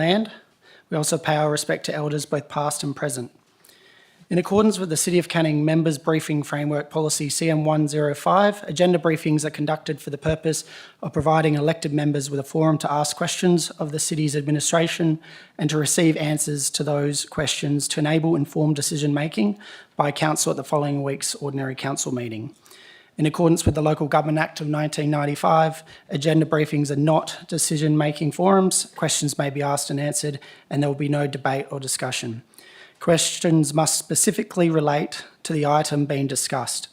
land. We also pay our respect to elders, both past and present. In accordance with the City of Canning Members Briefing Framework Policy CM105, agenda briefings are conducted for the purpose of providing elected members with a forum to ask questions of the City's administration and to receive answers to those questions to enable informed decision making by Council at the following week's Ordinary Council meeting. In accordance with the Local Government Act of 1995, agenda briefings are not decision-making forums. Questions may be asked and answered, and there will be no debate or discussion. Questions must specifically relate to the item being discussed.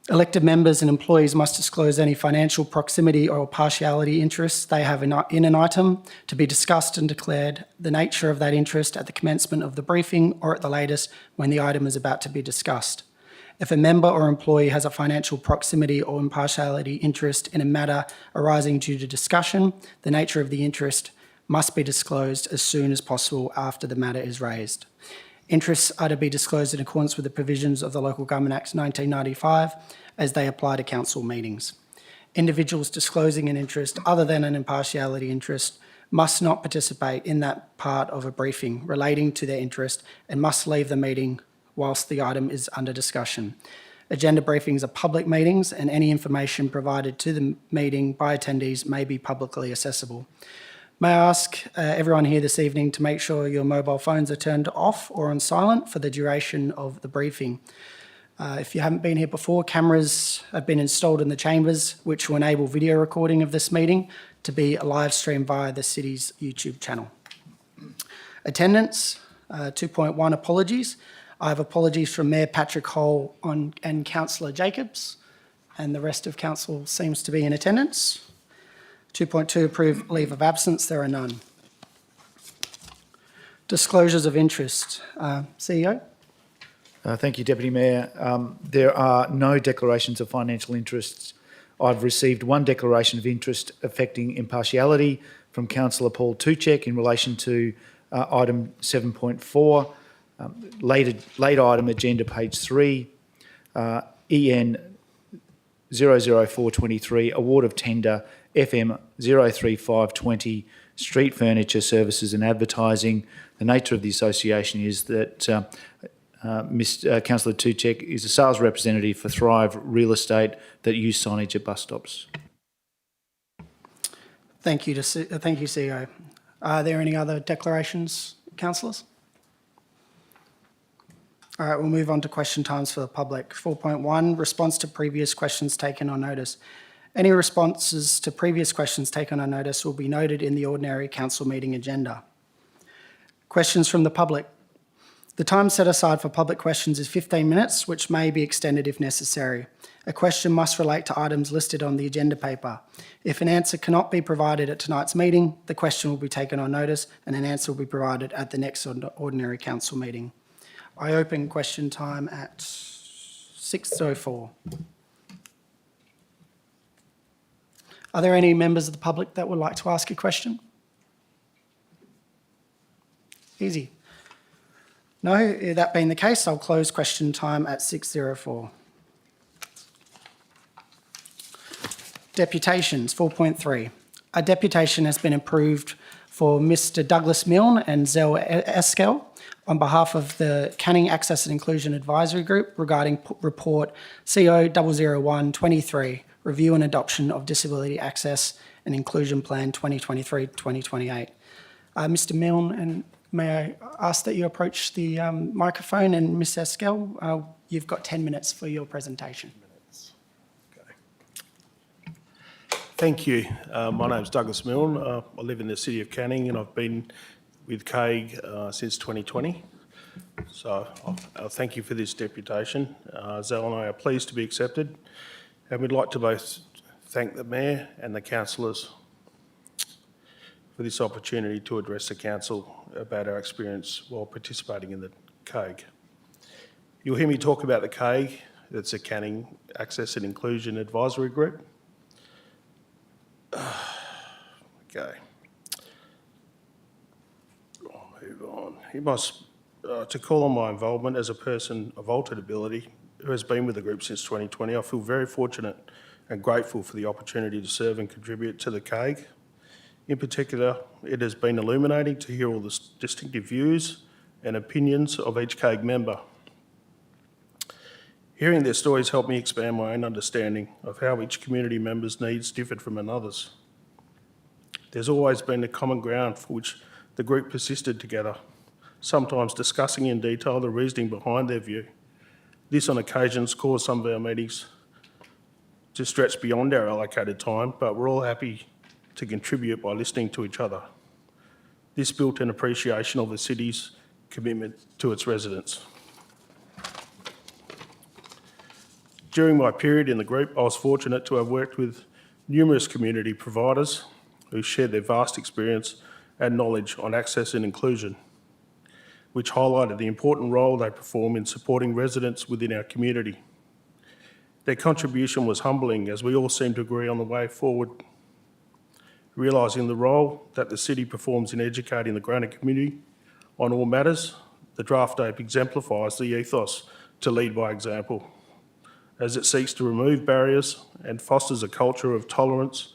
Elected members and employees must disclose any financial proximity or partiality interests they have in an item to be discussed and declared the nature of that interest at the commencement of the briefing or at the latest when the item is about to be discussed. If a member or employee has a financial proximity or impartiality interest in a matter arising due to discussion, the nature of the interest must be disclosed as soon as possible after the matter is raised. Interests are to be disclosed in accordance with the provisions of the Local Government Act 1995 as they apply to council meetings. Individuals disclosing an interest other than an impartiality interest must not participate in that part of a briefing relating to their interest and must leave the meeting whilst the item is under discussion. Agenda briefings are public meetings and any information provided to the meeting by attendees may be publicly accessible. May I ask everyone here this evening to make sure your mobile phones are turned off or on silent for the duration of the briefing. If you haven't been here before, cameras have been installed in the chambers which will enable video recording of this meeting to be live streamed via the City's YouTube channel. Attendance, 2.1 apologies. I have apologies from Mayor Patrick Hole and Councillor Jacobs, and the rest of Council seems to be in attendance. 2.2 approve leave of absence, there are none. Disclosures of interest. CEO? Thank you, Deputy Mayor. There are no declarations of financial interests. I've received one declaration of interest affecting impartiality from Councillor Paul Tuchek in relation to item 7.4, late item agenda page 3, EN 00423, award of tender FM 03520, street furniture services and advertising. The nature of the association is that Councillor Tuchek is a sales representative for Thrive Real Estate that use signage at bus stops. Thank you, CEO. Are there any other declarations, councillors? All right, we'll move on to question times for the public. 4.1, response to previous questions taken on notice. Any responses to previous questions taken on notice will be noted in the ordinary council meeting agenda. Questions from the public. The time set aside for public questions is 15 minutes, which may be extended if necessary. A question must relate to items listed on the agenda paper. If an answer cannot be provided at tonight's meeting, the question will be taken on notice and an answer will be provided at the next ordinary council meeting. I open question time at 6:04. Are there any members of the public that would like to ask a question? Easy. No, that being the case, I'll close question time at 6:04. Deputations, 4.3. A deputation has been approved for Mr Douglas Milne and Zell Eskel on behalf of the Canning Access and Inclusion Advisory Group regarding report CO 00123, Review and Adoption of Disability Access and Inclusion Plan 2023-2028. Mr Milne, and may I ask that you approach the microphone, and Ms Eskel, you've got 10 minutes for your presentation. Thank you. My name's Douglas Milne. I live in the City of Canning and I've been with CAIG since 2020. So I'll thank you for this deputation. Zell and I are pleased to be accepted, and we'd like to both thank the Mayor and the councillors for this opportunity to address the council about our experience while participating in the CAIG. You'll hear me talk about the CAIG. That's a Canning Access and Inclusion Advisory Group. Okay. I'll move on. You must, to call on my involvement as a person of altered ability who has been with the group since 2020, I feel very fortunate and grateful for the opportunity to serve and contribute to the CAIG. In particular, it has been illuminating to hear all the distinctive views and opinions of each CAIG member. Hearing their stories helped me expand my own understanding of how each community member's needs differed from another's. There's always been a common ground for which the group persisted together, sometimes discussing in detail the reasoning behind their view. This on occasions caused some of our meetings to stretch beyond our allocated time, but we're all happy to contribute by listening to each other. This built an appreciation of the city's commitment to its residents. During my period in the group, I was fortunate to have worked with numerous community providers who shared their vast experience and knowledge on access and inclusion, which highlighted the important role they perform in supporting residents within our community. Their contribution was humbling, as we all seem to agree on the way forward. Realising the role that the city performs in educating the greater community on all matters, the draft ape exemplifies the ethos to lead by example, as it seeks to remove barriers and fosters a culture of tolerance,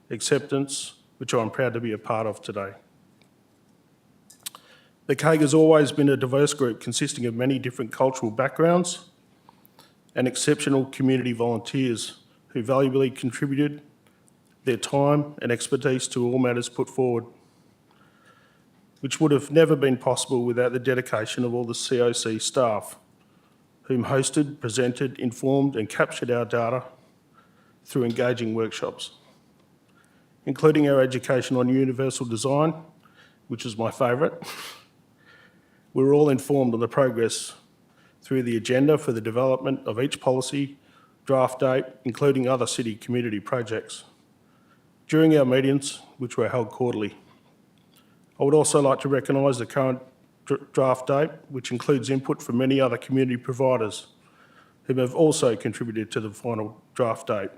acceptance, which I'm proud to be a part of today. The CAIG has always been a diverse group consisting of many different cultural backgrounds and exceptional community volunteers who valuably contributed their time and expertise to all matters put forward, which would have never been possible without the dedication of all the COC staff, whom hosted, presented, informed and captured our data through engaging workshops, including our education on universal design, which is my favourite. We were all informed on the progress through the agenda for the development of each policy, draft date, including other city community projects, during our meetings, which were held quarterly. I would also like to recognise the current draft date, which includes input from many other community providers who have also contributed to the final draft date,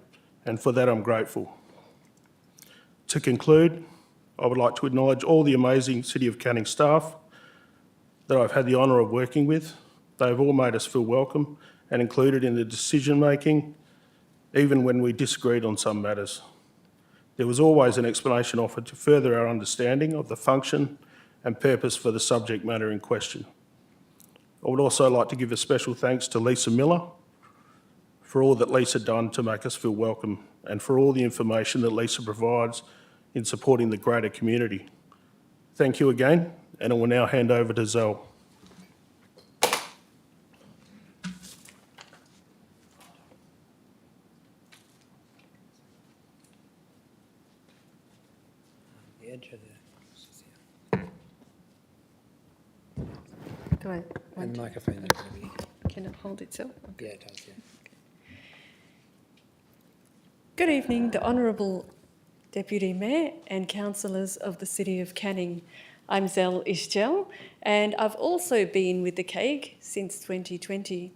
and for that I'm grateful. To conclude, I would like to acknowledge all the amazing City of Canning staff that I've had the honour of working with. They have all made us feel welcome and included in the decision making, even when we disagreed on some matters. There was always an explanation offered to further our understanding of the function and purpose for the subject matter in question. I would also like to give a special thanks to Lisa Miller for all that Lisa done to make us feel welcome and for all the information that Lisa provides in supporting the greater community. Thank you again, and I will now hand over to Zell. The edge of the Do I and want the to, microphone. That's going to be. can it hold itself? Yeah, it does. Yeah. Good evening, the Honourable Deputy Mayor and Councillors of the City of Canning. I'm Zell Ishgel, and I've also been with the CAIG since 2020.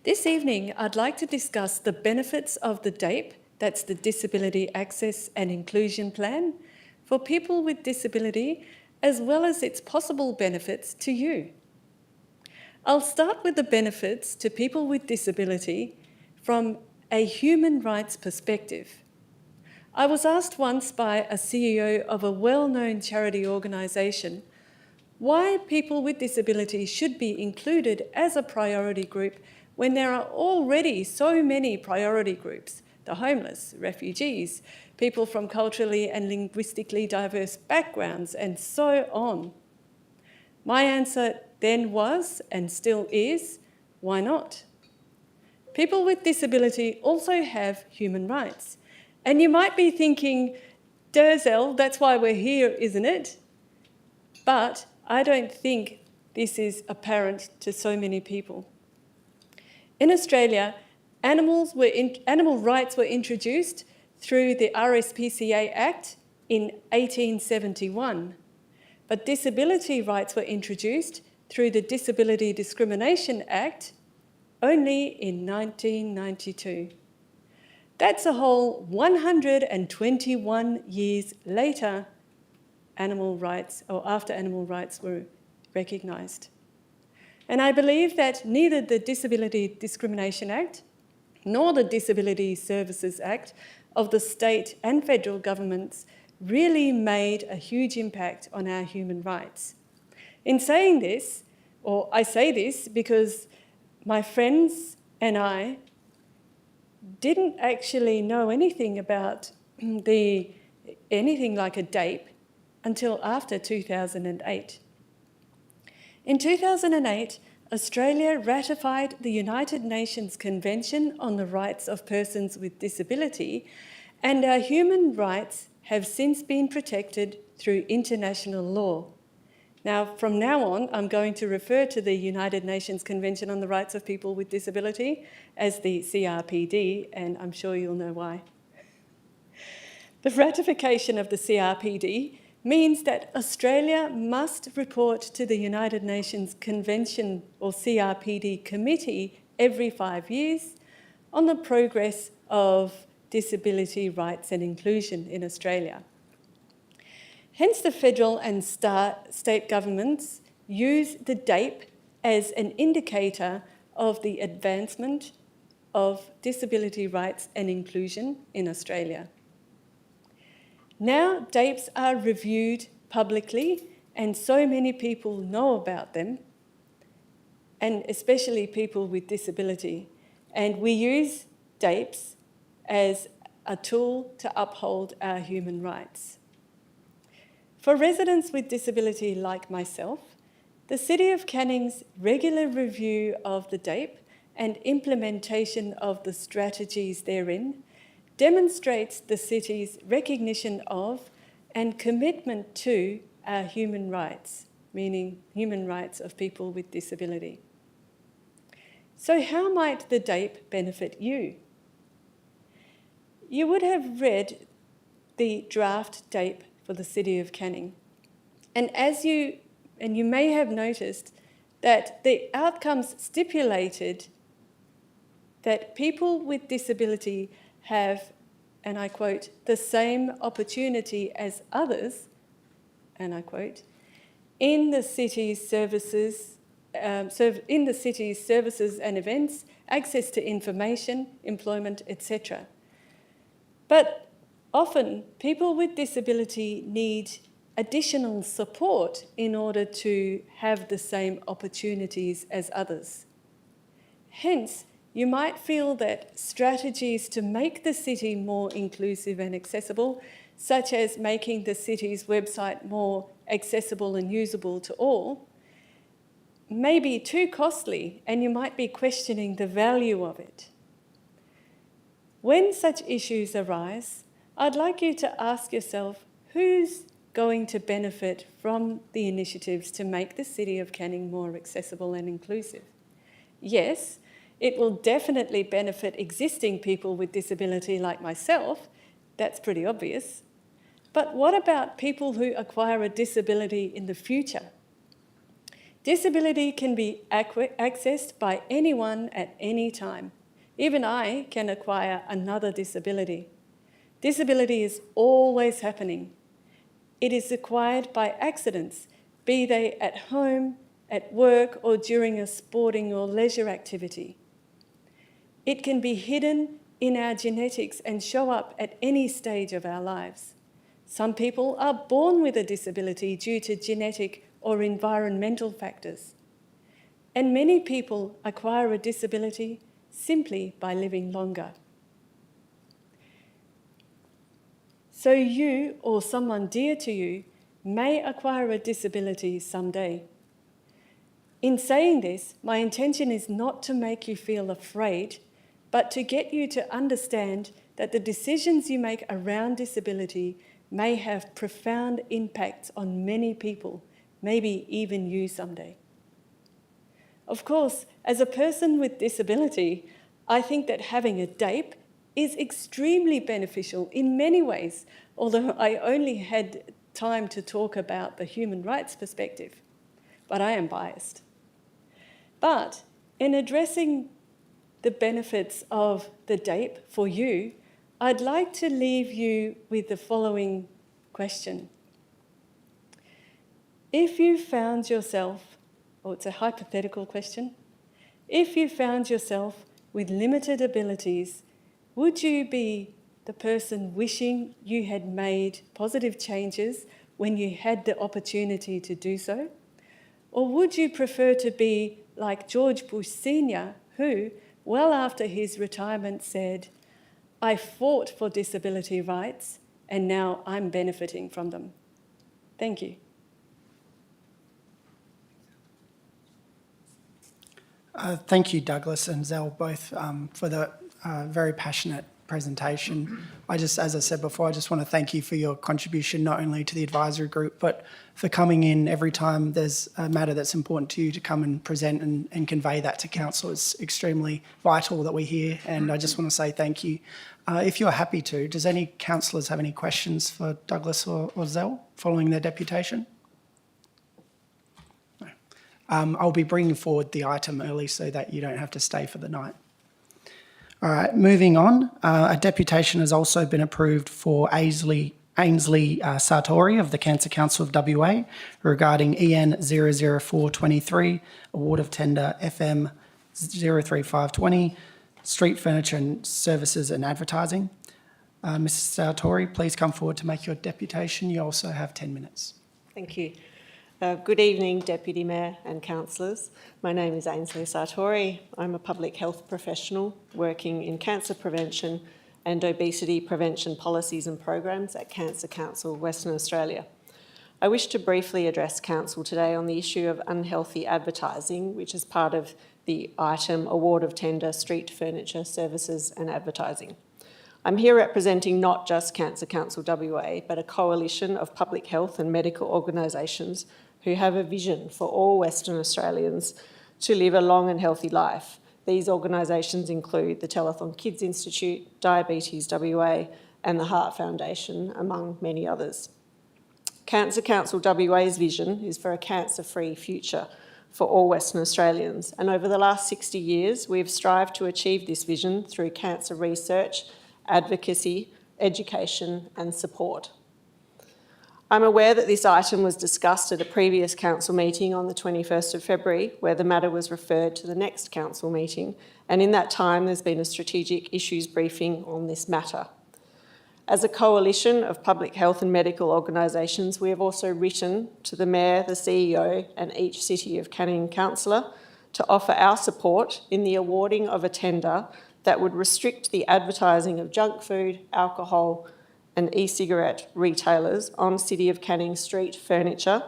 This evening, I'd like to discuss the benefits of the DAPE, that's the Disability Access and Inclusion Plan, for people with disability, as well as its possible benefits to you. I'll start with the benefits to people with disability from a human rights perspective. I was asked once by a CEO of a well-known charity organisation why people with disability should be included as a priority group when there are already so many priority groups: the homeless, refugees, people from culturally and linguistically diverse backgrounds, and so on. My answer then was, and still is, why not? People with disability also have human rights. And you might be thinking, Zell, that's why we're here, isn't it? But I don't think this is apparent to so many people. In Australia, animal rights were introduced through the RSPCA Act in 1871, but disability rights were introduced through the Disability Discrimination Act only in 1992. That's a whole 121 years later, after animal rights were recognised. And I believe that neither the Disability Discrimination Act nor the Disability Services Act of the state and federal governments really made a huge impact on our human rights. In saying this, or I say this because my friends and I didn't actually know anything about anything like a DAPE until after 2008. In 2008, Australia ratified the United Nations Convention on the Rights of Persons with Disability, and our human rights have since been protected through international law. Now, from now on, I'm going to refer to the United Nations Convention on the Rights of People with Disability as the CRPD, and I'm sure you'll know why. The ratification of the CRPD means that Australia must report to the United Nations Convention or CRPD Committee every 5 years on the progress of disability rights and inclusion in Australia. Hence, the federal and state governments use the DAPE as an indicator of the advancement of disability rights and inclusion in Australia. Now, DAPEs are reviewed publicly, and so many people know about them, and especially people with disability. And we use DAPEs as a tool to uphold our human rights. For residents with disability like myself, the City of Canning's regular review of the DAPE and implementation of the strategies therein demonstrates the city's recognition of and commitment to our human rights, meaning human rights of people with disability. So how might the DAPE benefit you? You would have read the draft DAPE for the City of Canning. And you may have noticed that the outcomes stipulated that people with disability have, and I quote, the same opportunity as others, and I quote, in the city's services and events, access to information, employment, etc. But often, people with disability need additional support in order to have the same opportunities as others. Hence, you might feel that strategies to make the city more inclusive and accessible, such as making the city's website more accessible and usable to all, may be too costly, and you might be questioning the value of it. When such issues arise, I'd like you to ask yourself, who's going to benefit from the initiatives to make the City of Canning more accessible and inclusive? Yes, it will definitely benefit existing people with disability like myself. That's pretty obvious. But what about people who acquire a disability in the future? Disability can be accessed by anyone at any time. Even I can acquire another disability. Disability is always happening. It is acquired by accidents, be they at home, at work, or during a sporting or leisure activity. It can be hidden in our genetics and show up at any stage of our lives. Some people are born with a disability due to genetic or environmental factors. And many people acquire a disability simply by living longer. So you or someone dear to you may acquire a disability someday. In saying this, my intention is not to make you feel afraid, but to get you to understand that the decisions you make around disability may have profound impacts on many people, maybe even you someday. Of course, as a person with disability, I think that having a DAPE is extremely beneficial in many ways, although I only had time to talk about the human rights perspective, but I am biased. But in addressing the benefits of the DAPE for you, I'd like to leave you with the following question. If you found yourself, or it's a hypothetical question, if you found yourself with limited abilities, would you be the person wishing you had made positive changes when you had the opportunity to do so? Or would you prefer to be like George Bush Sr., who, well after his retirement, said, "I fought for disability rights and now I'm benefiting from them"? Thank you. Thank you, Douglas and Zell, both for the very passionate presentation. As I said before, I just want to thank you for your contribution, not only to the advisory group, but for coming in every time there's a matter that's important to you to come and present and convey that to council. It's extremely vital that we hear, and I just want to say thank you. If you're happy to, does any councillors have any questions for Douglas or Zell following their deputation? I'll be bringing forward the item early so that you don't have to stay for the night. All right, moving on. A deputation has also been approved for Ainsley Sartori of the Cancer Council of WA regarding EN 00423, award of tender FM 03520, street furniture and services and advertising. Mrs. Sartori, please come forward to make your deputation. You also have 10 minutes. Thank you. Good evening, Deputy Mayor and councillors. My name is Ainsley Sartori. I'm a public health professional working in cancer prevention and obesity prevention policies and programs at Cancer Council Western Australia. I wish to briefly address Council today on the issue of unhealthy advertising, which is part of the item Award of Tender Street Furniture Services and Advertising. I'm here representing not just Cancer Council WA, but a coalition of public health and medical organisations who have a vision for all Western Australians to live a long and healthy life. These organisations include the Telethon Kids Institute, Diabetes WA and the Heart Foundation, among many others. Cancer Council WA's vision is for a cancer-free future for all Western Australians, and over the last 60 years we've strived to achieve this vision through cancer research, advocacy, education and support. I'm aware that this item was discussed at a previous council meeting on the 21st of February, where the matter was referred to the next council meeting, and in that time there's been a strategic issues briefing on this matter. As a coalition of public health and medical organisations, we have also written to the Mayor, the CEO and each City of Canning councillor to offer our support in the awarding of a tender that would restrict the advertising of junk food, alcohol and e-cigarette retailers on City of Canning street furniture,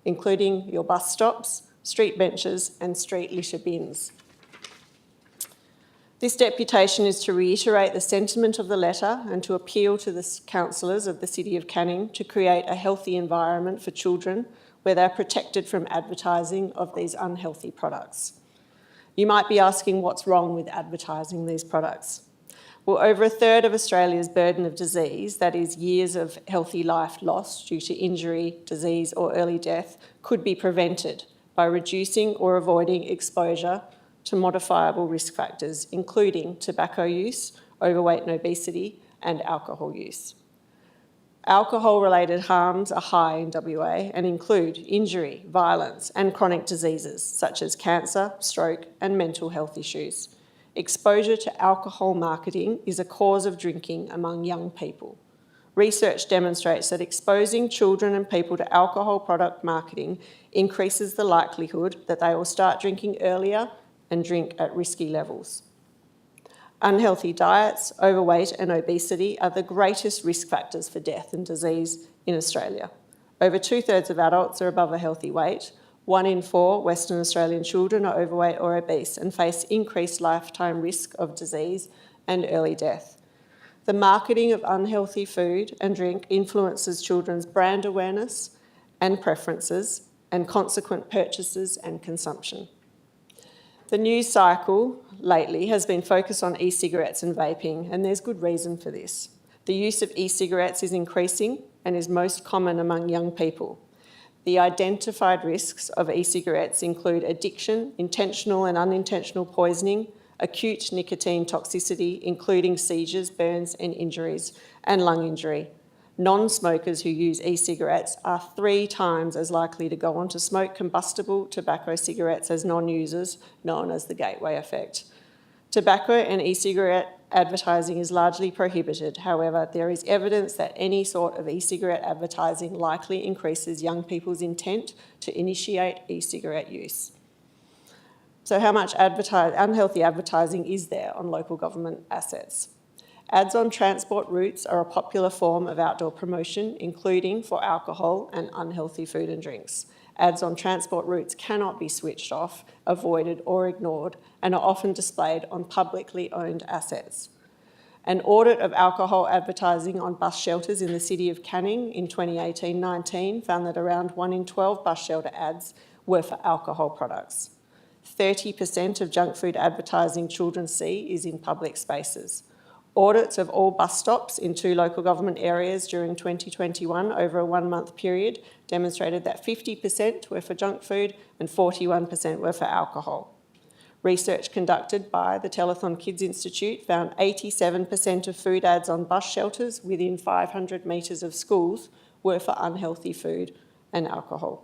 including your bus stops, street benches and street litter bins. This deputation is to reiterate the sentiment of the letter and to appeal to the councillors of the City of Canning to create a healthy environment for children where they're protected from advertising of these unhealthy products. You might be asking what's wrong with advertising these products. Well, over a third of Australia's burden of disease, that is years of healthy life lost due to injury, disease or early death, could be prevented by reducing or avoiding exposure to modifiable risk factors, including tobacco use, overweight and obesity, and alcohol use. Alcohol-related harms are high in WA and include injury, violence, and chronic diseases such as cancer, stroke, and mental health issues. Exposure to alcohol marketing is a cause of drinking among young people. Research demonstrates that exposing children and people to alcohol product marketing increases the likelihood that they will start drinking earlier and drink at risky levels. Unhealthy diets, overweight and obesity are the greatest risk factors for death and disease in Australia. Over 2/3 of adults are above a healthy weight. 1 in 4 Western Australian children are overweight or obese and face increased lifetime risk of disease and early death. The marketing of unhealthy food and drink influences children's brand awareness and preferences and consequent purchases and consumption. The news cycle lately has been focused on e-cigarettes and vaping, and there's good reason for this. The use of e-cigarettes is increasing and is most common among young people. The identified risks of e-cigarettes include addiction, intentional and unintentional poisoning, acute nicotine toxicity, including seizures, burns and injuries, and lung injury. Non-smokers who use e-cigarettes are 3 times as likely to go on to smoke combustible tobacco cigarettes as non-users, known as the gateway effect. Tobacco and e-cigarette advertising is largely prohibited. However, there is evidence that any sort of e-cigarette advertising likely increases young people's intent to initiate e-cigarette use. So how much unhealthy advertising is there on local government assets? Ads on transport routes are a popular form of outdoor promotion, including for alcohol and unhealthy food and drinks. Ads on transport routes cannot be switched off, avoided or ignored, and are often displayed on publicly owned assets. An audit of alcohol advertising on bus shelters in the City of Canning in 2018-19 found that around 1 in 12 bus shelter ads were for alcohol products. 30% of junk food advertising children see is in public spaces. Audits of all bus stops in 2 local government areas during 2021 over a 1-month period demonstrated that 50% were for junk food and 41% were for alcohol. Research conducted by the Telethon Kids Institute found 87% of food ads on bus shelters within 500 metres of schools were for unhealthy food and alcohol.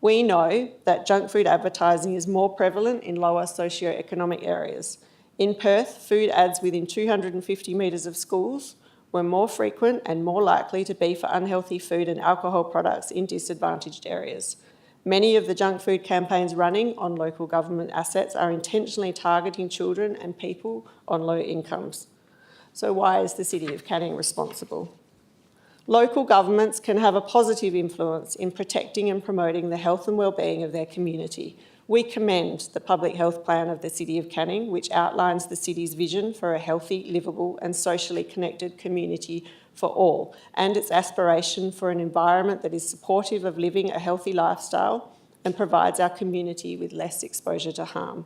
We know that junk food advertising is more prevalent in lower socioeconomic areas. In Perth, food ads within 250 metres of schools were more frequent and more likely to be for unhealthy food and alcohol products in disadvantaged areas. Many of the junk food campaigns running on local government assets are intentionally targeting children and people on low incomes. So why is the City of Canning responsible? Local governments can have a positive influence in protecting and promoting the health and wellbeing of their community. We commend the public health plan of the City of Canning, which outlines the city's vision for a healthy, livable and socially connected community for all, and its aspiration for an environment that is supportive of living a healthy lifestyle and provides our community with less exposure to harm.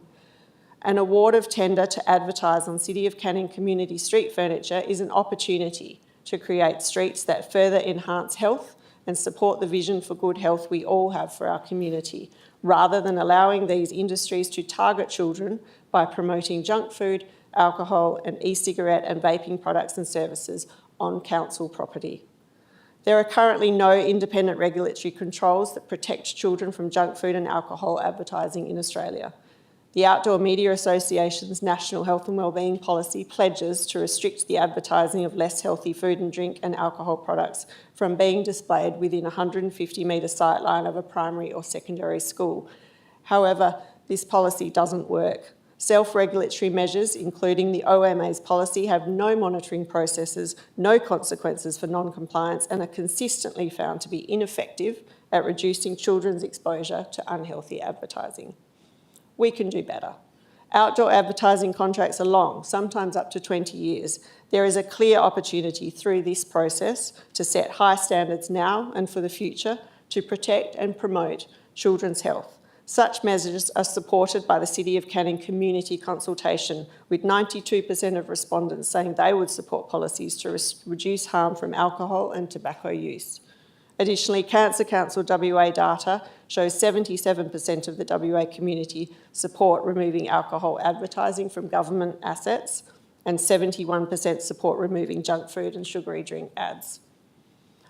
An award of tender to advertise on City of Canning community street furniture is an opportunity to create streets that further enhance health and support the vision for good health we all have for our community, rather than allowing these industries to target children by promoting junk food, alcohol and e-cigarette and vaping products and services on council property. There are currently no independent regulatory controls that protect children from junk food and alcohol advertising in Australia. The Outdoor Media Association's National Health and Wellbeing Policy pledges to restrict the advertising of less healthy food and drink and alcohol products from being displayed within a 150-metre sightline of a primary or secondary school. However, this policy doesn't work. Self-regulatory measures, including the OMA's policy, have no monitoring processes, no consequences for non-compliance, and are consistently found to be ineffective at reducing children's exposure to unhealthy advertising. We can do better. Outdoor advertising contracts are long, sometimes up to 20 years. There is a clear opportunity through this process to set high standards now and for the future to protect and promote children's health. Such measures are supported by the City of Canning community consultation, with 92% of respondents saying they would support policies to reduce harm from alcohol and tobacco use. Additionally, Cancer Council WA data shows 77% of the WA community support removing alcohol advertising from government assets and 71% support removing junk food and sugary drink ads.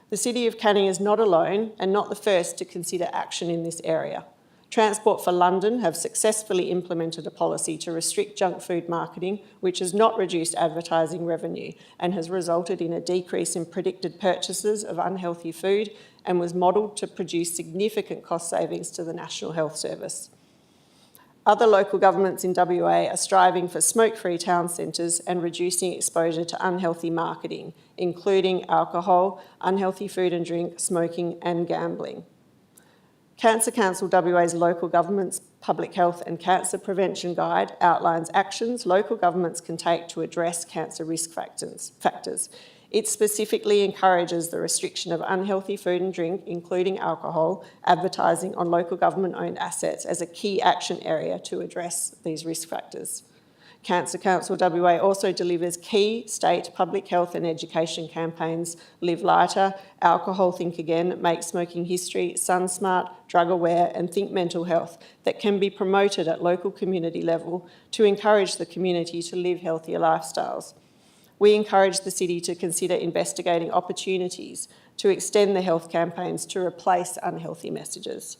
The City of Canning is not alone and not the first to consider action in this area. Transport for London have successfully implemented a policy to restrict junk food marketing, which has not reduced advertising revenue and has resulted in a decrease in predicted purchases of unhealthy food and was modelled to produce significant cost savings to the National Health Service. Other local governments in WA are striving for smoke-free town centres and reducing exposure to unhealthy marketing, including alcohol, unhealthy food and drink, smoking and gambling. Cancer Council WA's Local Government's Public Health and Cancer Prevention Guide outlines actions local governments can take to address cancer risk factors. It specifically encourages the restriction of unhealthy food and drink, including alcohol, advertising on local government-owned assets as a key action area to address these risk factors. Cancer Council WA also delivers key state public health and education campaigns: Live Lighter, Alcohol Think Again, Make Smoking History, Sun Smart, Drug Aware and Think Mental Health that can be promoted at local community level to encourage the community to live healthier lifestyles. We encourage the City to consider investigating opportunities to extend the health campaigns to replace unhealthy messages.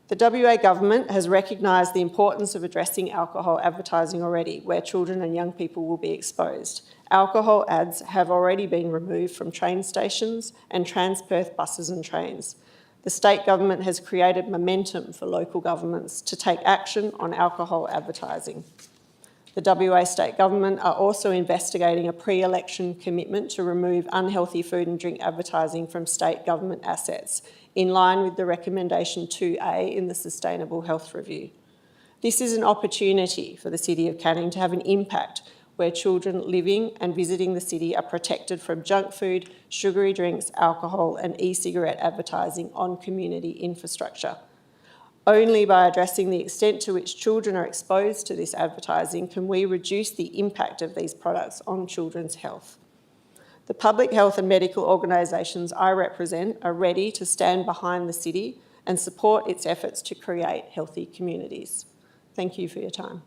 The WA Government has recognised the importance of addressing alcohol advertising already, where children and young people will be exposed. Alcohol ads have already been removed from train stations and Transperth buses and trains. The state government has created momentum for local governments to take action on alcohol advertising. The WA State Government are also investigating a pre-election commitment to remove unhealthy food and drink advertising from state government assets, in line with the recommendation 2A in the Sustainable Health Review. This is an opportunity for the City of Canning to have an impact where children living and visiting the city are protected from junk food, sugary drinks, alcohol and e-cigarette advertising on community infrastructure. Only by addressing the extent to which children are exposed to this advertising can we reduce the impact of these products on children's health. The public health and medical organisations I represent are ready to stand behind the city and support its efforts to create healthy communities. Thank you for your time.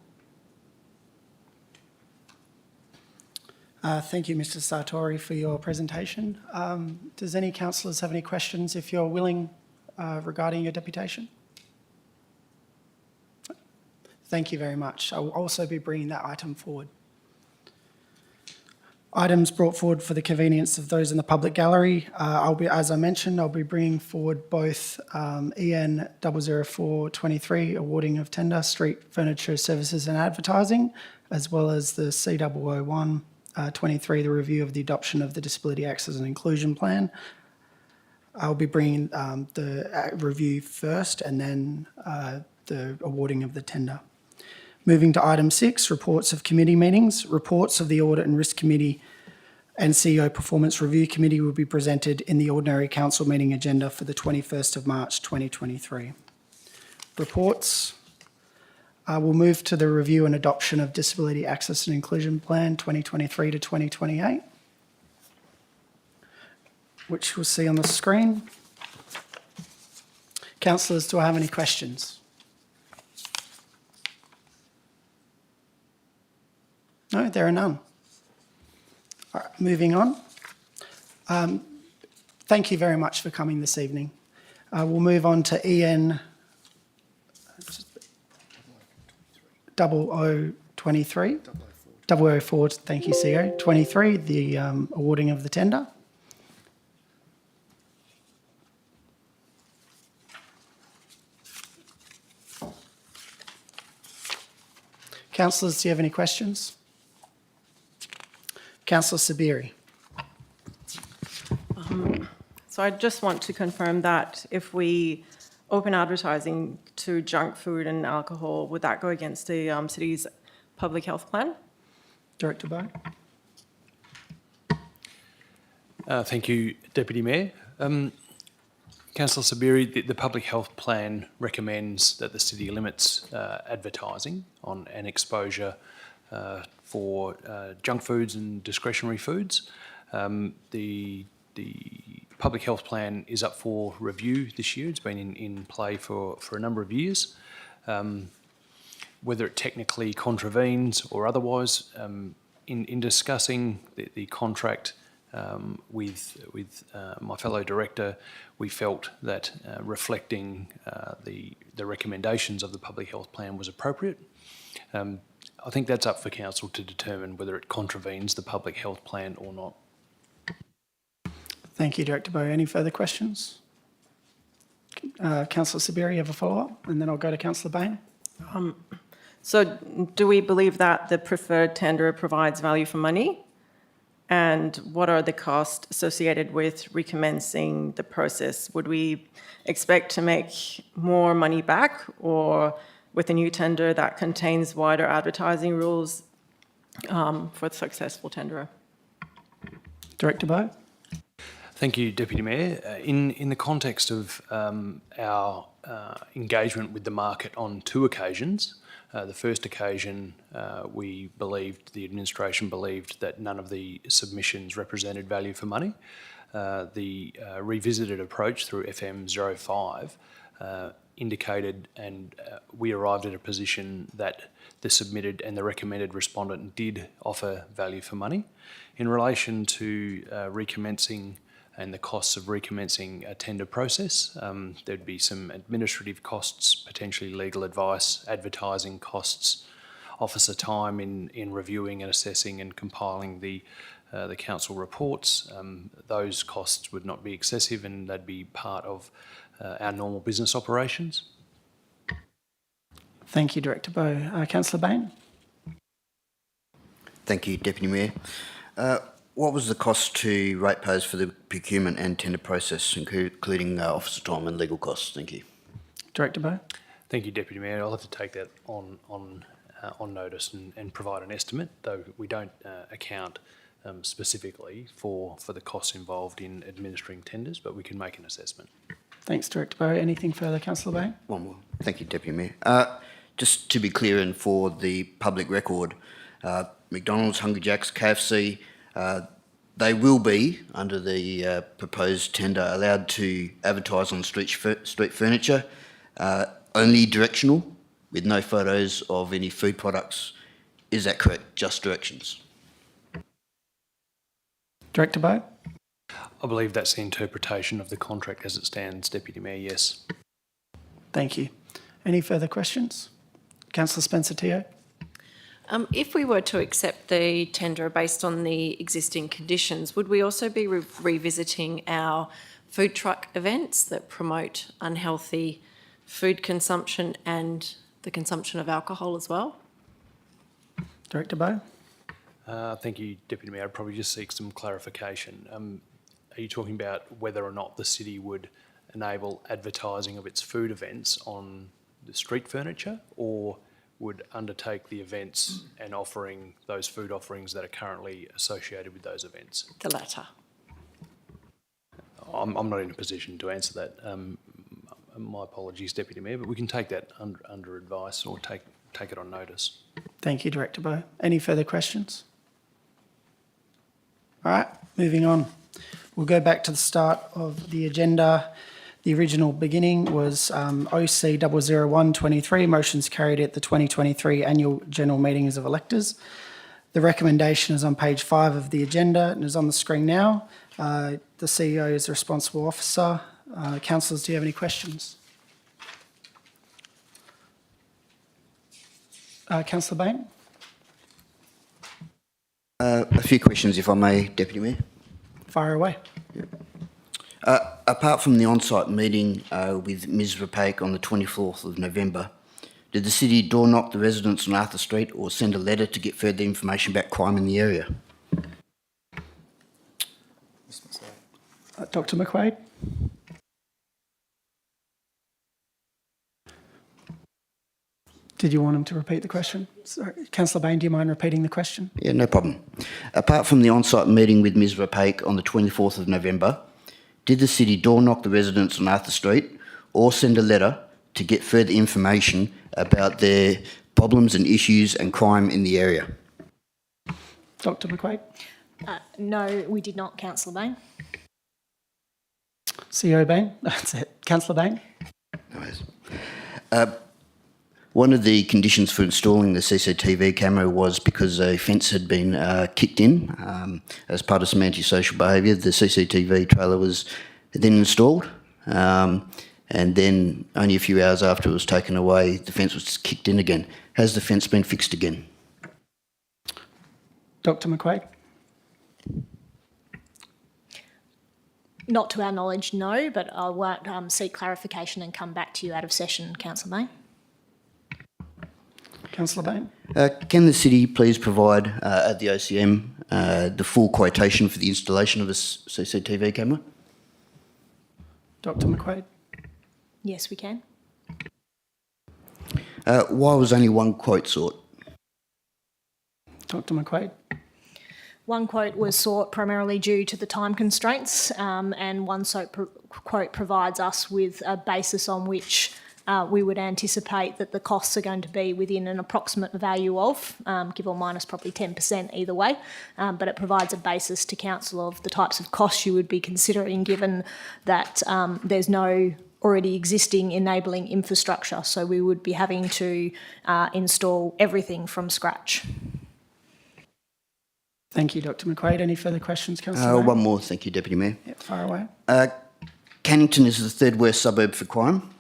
Thank you, Mr Sartori, for your presentation. Does any councillors have any questions, if you're willing, regarding your deputation? Thank you very much. I will also be bringing that item forward. Items brought forward for the convenience of those in the public gallery. As I mentioned, I'll be bringing forward both EN 00423, awarding of tender, street furniture services and advertising, as well as the C001 23, the review of the adoption of the Disability Access and Inclusion Plan. I'll be bringing the review first and then the awarding of the tender. Moving to item 6, reports of committee meetings. Reports of the Audit and Risk Committee and CEO Performance Review Committee will be presented in the ordinary council meeting agenda for the 21st of March 2023. Reports. We'll move to the review and adoption of Disability Access and Inclusion Plan 2023 to 2028, which we'll see on the screen. Councillors, do I have any questions? No, there are none. All right, moving on. Thank you very much for coming this evening. We'll move on to EN 0023. 004, thank you, CEO. 23, the awarding of the tender. Councillors, do you have any questions? Councillor Sabiri. So I just want to confirm that if we open advertising to junk food and alcohol, would that go against the city's public health plan? Director Bowe. Thank you, Deputy Mayor. Councillor Sabiri, the public health plan recommends that the city limits advertising on and exposure for junk foods and discretionary foods. The public health plan is up for review this year. It's been in play for a number of years. Whether it technically contravenes or otherwise, in discussing the contract with my fellow director, we felt that reflecting the recommendations of the public health plan was appropriate. I think that's up for council to determine whether it contravenes the public health plan or not. Thank you, Director Bowe. Any further questions? Councillor Sabiri, you have a follow-up? And then I'll go to Councillor Bain. So do we believe that the preferred tenderer provides value for money? And what are the costs associated with recommencing the process? Would we expect to make more money back, or with a new tender that contains wider advertising rules for the successful tenderer? Director Bowe. Thank you, Deputy Mayor. In the context of our engagement with the market on two occasions, the first occasion the administration believed that none of the submissions represented value for money. The revisited approach through FM 05 indicated, and we arrived at a position that the submitted and the recommended respondent did offer value for money. In relation to recommencing and the costs of recommencing a tender process. There'd be some administrative costs, potentially legal advice, advertising costs, officer time in reviewing and assessing and compiling the council reports. Those costs would not be excessive and they'd be part of our normal business operations. Thank you, Director Bowe. Councillor Bain? Thank you, Deputy Mayor. What was the cost to ratepayers for the procurement and tender process, including officer time and legal costs? Thank you. Director Bowe? Thank you, Deputy Mayor. I'll have to take that on notice and provide an estimate, though we don't account specifically for the costs involved in administering tenders, but we can make an assessment. Thanks, Director Bowe. Anything further, Councillor Bain? One more. Thank you, Deputy Mayor. Just to be clear and for the public record, McDonald's, Hungry Jack's, KFC, they will be, under the proposed tender, allowed to advertise on street furniture, only directional, with no photos of any food products. Is that correct? Just directions? Director Bowe? I believe that's the interpretation of the contract as it stands, Deputy Mayor, yes. Thank you. Any further questions? Councillor Spencer-Teo? If we were to accept the tender based on the existing conditions, would we also be revisiting our food truck events that promote unhealthy food consumption and the consumption of alcohol as well? Director Bowe? Thank you, Deputy Mayor. I'd probably just seek some clarification. Are you talking about whether or not the city would enable advertising of its food events on the street furniture, or would undertake the events and offering those food offerings that are currently associated with those events? The latter. I'm not in a position to answer that. My apologies, Deputy Mayor, but we can take that under advice or take it on notice. Thank you, Director Bowe. Any further questions? All right, moving on. We'll go back to the start of the agenda. The original beginning was OC 00123, motions carried at the 2023 Annual General Meetings of Electors. The recommendation is on page 5 of the agenda and is on the screen now. The CEO is the responsible officer. Councillors, do you have any questions? Councillor Bain? A few questions, if I may, Deputy Mayor. Fire away. Apart from the on-site meeting with Ms Rapaik on the 24th of November, did the city door knock the residents on Arthur Street or send a letter to get further information about crime in the area? Dr McQuaid? Did you want him to repeat the question? Sorry. Councillor Bain, do you mind repeating the question? Yeah, no problem. Apart from the on-site meeting with Ms Rapaik on the 24th of November, did the city door knock the residents on Arthur Street or send a letter to get further information about their problems and issues and crime in the area? Dr McQuaid? No, we did not, Councillor Bain. CEO Bain? That's it. Councillor Bain? No worries. One of the conditions for installing the CCTV camera was because a fence had been kicked in as part of some antisocial behaviour. The CCTV trailer was then installed, and then only a few hours after it was taken away, the fence was kicked in again. Has the fence been fixed again? Dr McQuaid? Not to our knowledge, no, but I won't seek clarification and come back to you out of session, Councillor Bain. Councillor Bain? Can the city please provide at the OCM the full quotation for the installation of a CCTV camera? Dr McQuaid? Yes, we can. Why was only one quote sought? Dr McQuaid? One quote was sought primarily due to the time constraints, and one quote provides us with a basis on which we would anticipate that the costs are going to be within an approximate value of, give or minus probably 10% either way, but it provides a basis to council of the types of costs you would be considering, given that there's no already existing enabling infrastructure, so we would be having to install everything from scratch. Thank you, Dr McQuaid. Any further questions, Councillor Brown? One more, thank you, Deputy Mayor. Yeah, far away. Cannington is the third worst suburb for crime.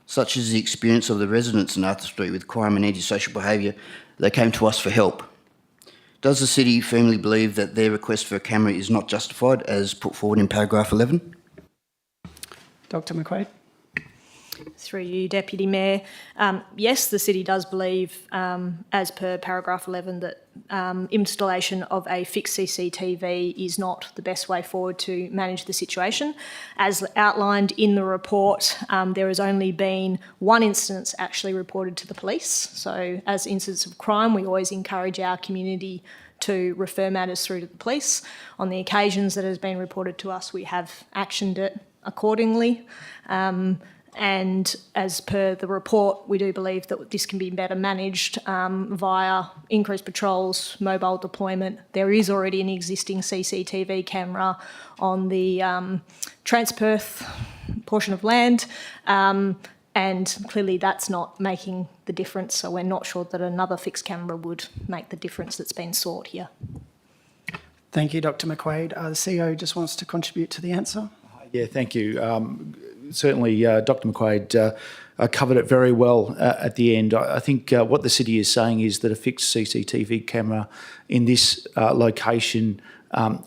Such is the experience of the residents in Arthur Street with crime and antisocial behaviour. They came to us for help. Does the city firmly believe that their request for a camera is not justified, as put forward in paragraph 11? Dr McQuaid. Through you, Deputy Mayor. Yes, the city does believe, as per paragraph 11, that installation of a fixed CCTV is not the best way forward to manage the situation. As outlined in the report, there has only been one instance actually reported to the police. So as incidents of crime, we always encourage our community to refer matters through to the police. On the occasions that has been reported to us, we have actioned it accordingly. And as per the report, we do believe that this can be better managed via increased patrols, mobile deployment. There is already an existing CCTV camera on the Transperth portion of land, and clearly that's not making the difference, so we're not sure that another fixed camera would make the difference that's been sought here. Thank you, Dr McQuaid. The CEO just wants to contribute to the answer. Yeah, thank you. Certainly, Dr McQuaid covered it very well at the end. I think what the city is saying is that a fixed CCTV camera in this location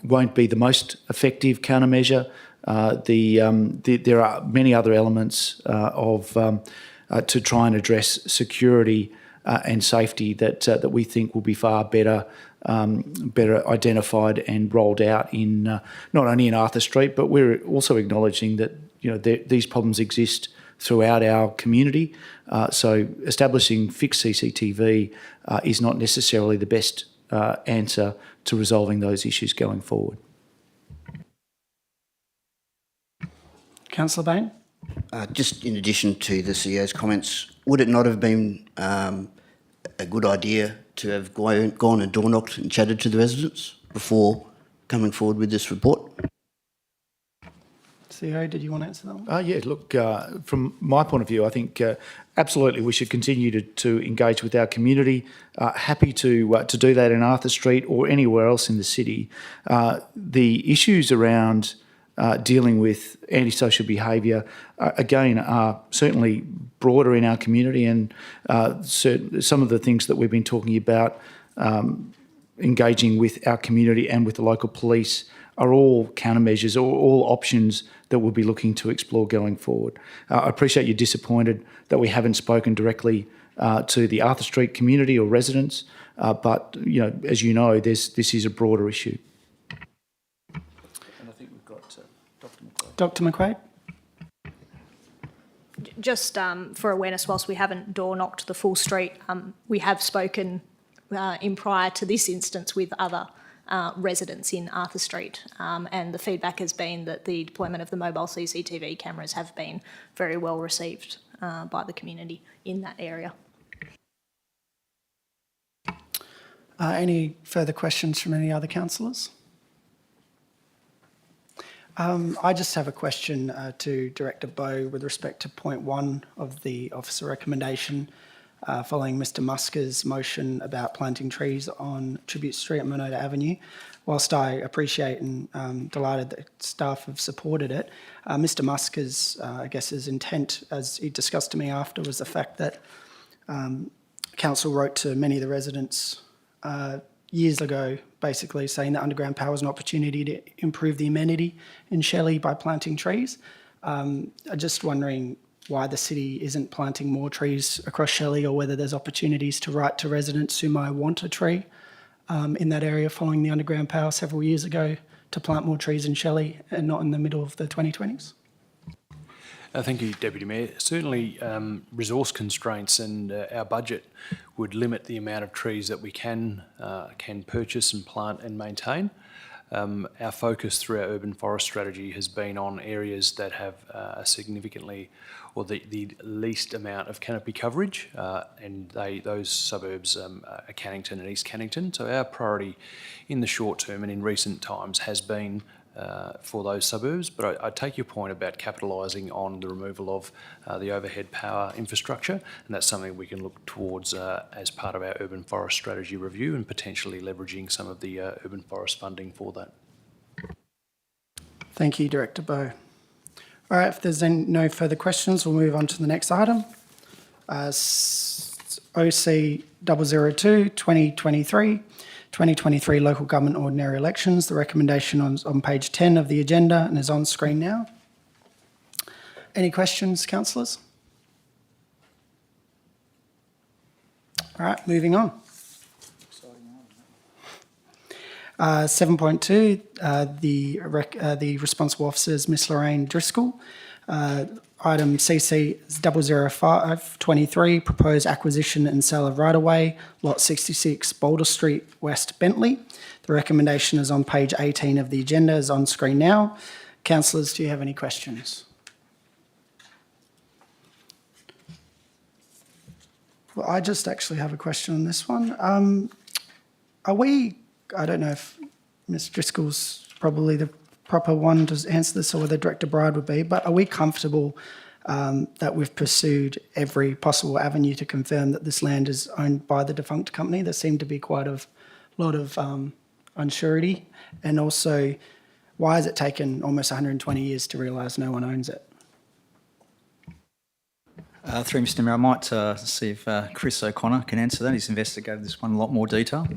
won't be the most effective countermeasure. There are many other elements to try and address security and safety that we think will be far better identified and rolled out in not only in Arthur Street, but we're also acknowledging that these problems exist throughout our community. So establishing fixed CCTV is not necessarily the best answer to resolving those issues going forward. Councillor Bain. Just in addition to the CEO's comments, would it not have been a good idea to have gone and door knocked and chatted to the residents before coming forward with this report? CEO, did you want to answer that one? Yeah, look, from my point of view, I think absolutely we should continue to engage with our community. Happy to do that in Arthur Street or anywhere else in the city. The issues around dealing with antisocial behaviour, again, are certainly broader in our community, and some of the things that we've been talking about, engaging with our community and with the local police, are all countermeasures or all options that we'll be looking to explore going forward. I appreciate you're disappointed that we haven't spoken directly to the Arthur Street community or residents, but as you know, this is a broader issue. And I think we've got Dr McQuaid. Dr McQuaid. Just for awareness, whilst we haven't door knocked the full street, we have spoken in prior to this instance with other residents in Arthur Street, and the feedback has been that the deployment of the mobile CCTV cameras have been very well received by the community in that area. Any further questions from any other councillors? I just have a question to Director Bowe with respect to point 1 of the officer recommendation following Mr Musker's motion about planting trees on Tribute Street and Monota Avenue. Whilst I appreciate and delighted that staff have supported it, Mr Musker's, I guess, his intent, as he discussed to me after, was the fact that council wrote to many of the residents years ago, basically saying that underground power is an opportunity to improve the amenity in Shelley by planting trees. I'm just wondering why the city isn't planting more trees across Shelley, or whether there's opportunities to write to residents who might want a tree in that area following the underground power several years ago to plant more trees in Shelley and not in the middle of the 2020s. Thank you, Deputy Mayor. Certainly, resource constraints and our budget would limit the amount of trees that we can purchase and plant and maintain. Our focus through our urban forest strategy has been on areas that have a significantly, or the least amount of canopy coverage, and those suburbs are Cannington and East Cannington. So our priority in the short term and in recent times has been for those suburbs. But I take your point about capitalising on the removal of the overhead power infrastructure, and that's something we can look towards as part of our urban forest strategy review and potentially leveraging some of the urban forest funding for that. Thank you, Director Bowe. All right, if there's no further questions, we'll move on to the next item. OC 002 2023 local government ordinary elections. The recommendation on page 10 of the agenda and is on screen now. Any questions, councillors? All right, moving on. 7.2, the responsible officer is Miss Lorraine Driscoll. Item CC 00523, proposed acquisition and sale of right-of-way, lot 66, Boulder Street, West Bentley. The recommendation is on page 18 of the agenda, is on screen now. Councillors, do you have any questions? Well, I just actually have a question on this one. I don't know if Ms Driscoll's probably the proper one to answer this or whether Director Bride would be, but are we comfortable that we've pursued every possible avenue to confirm that this land is owned by the defunct company? There seemed to be quite a lot of unsurety. And also, why has it taken almost 120 years to realise no one owns it? Through Mr Mayor, I might see if Chris O'Connor can answer that. He's investigated this one in a lot more detail.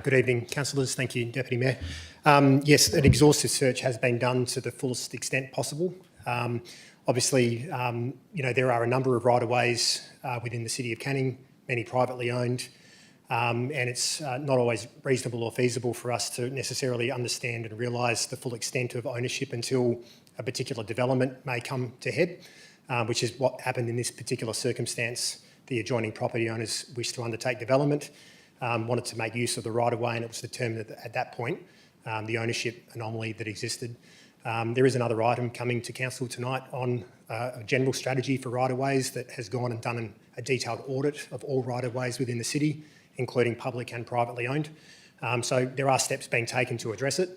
Good evening, councillors. Thank you, Deputy Mayor. Yes, an exhaustive search has been done to the fullest extent possible. Obviously, there are a number of right-of-ways within the City of Canning, many privately owned, and it's not always reasonable or feasible for us to necessarily understand and realise the full extent of ownership until a particular development may come to head, which is what happened in this particular circumstance. The adjoining property owners wished to undertake development, wanted to make use of the right-of-way, and it was determined that at that point the ownership anomaly that existed. There is another item coming to Council tonight on a general strategy for right-of-ways that has gone and done a detailed audit of all right-of-ways within the city, including public and privately owned. So there are steps being taken to address it.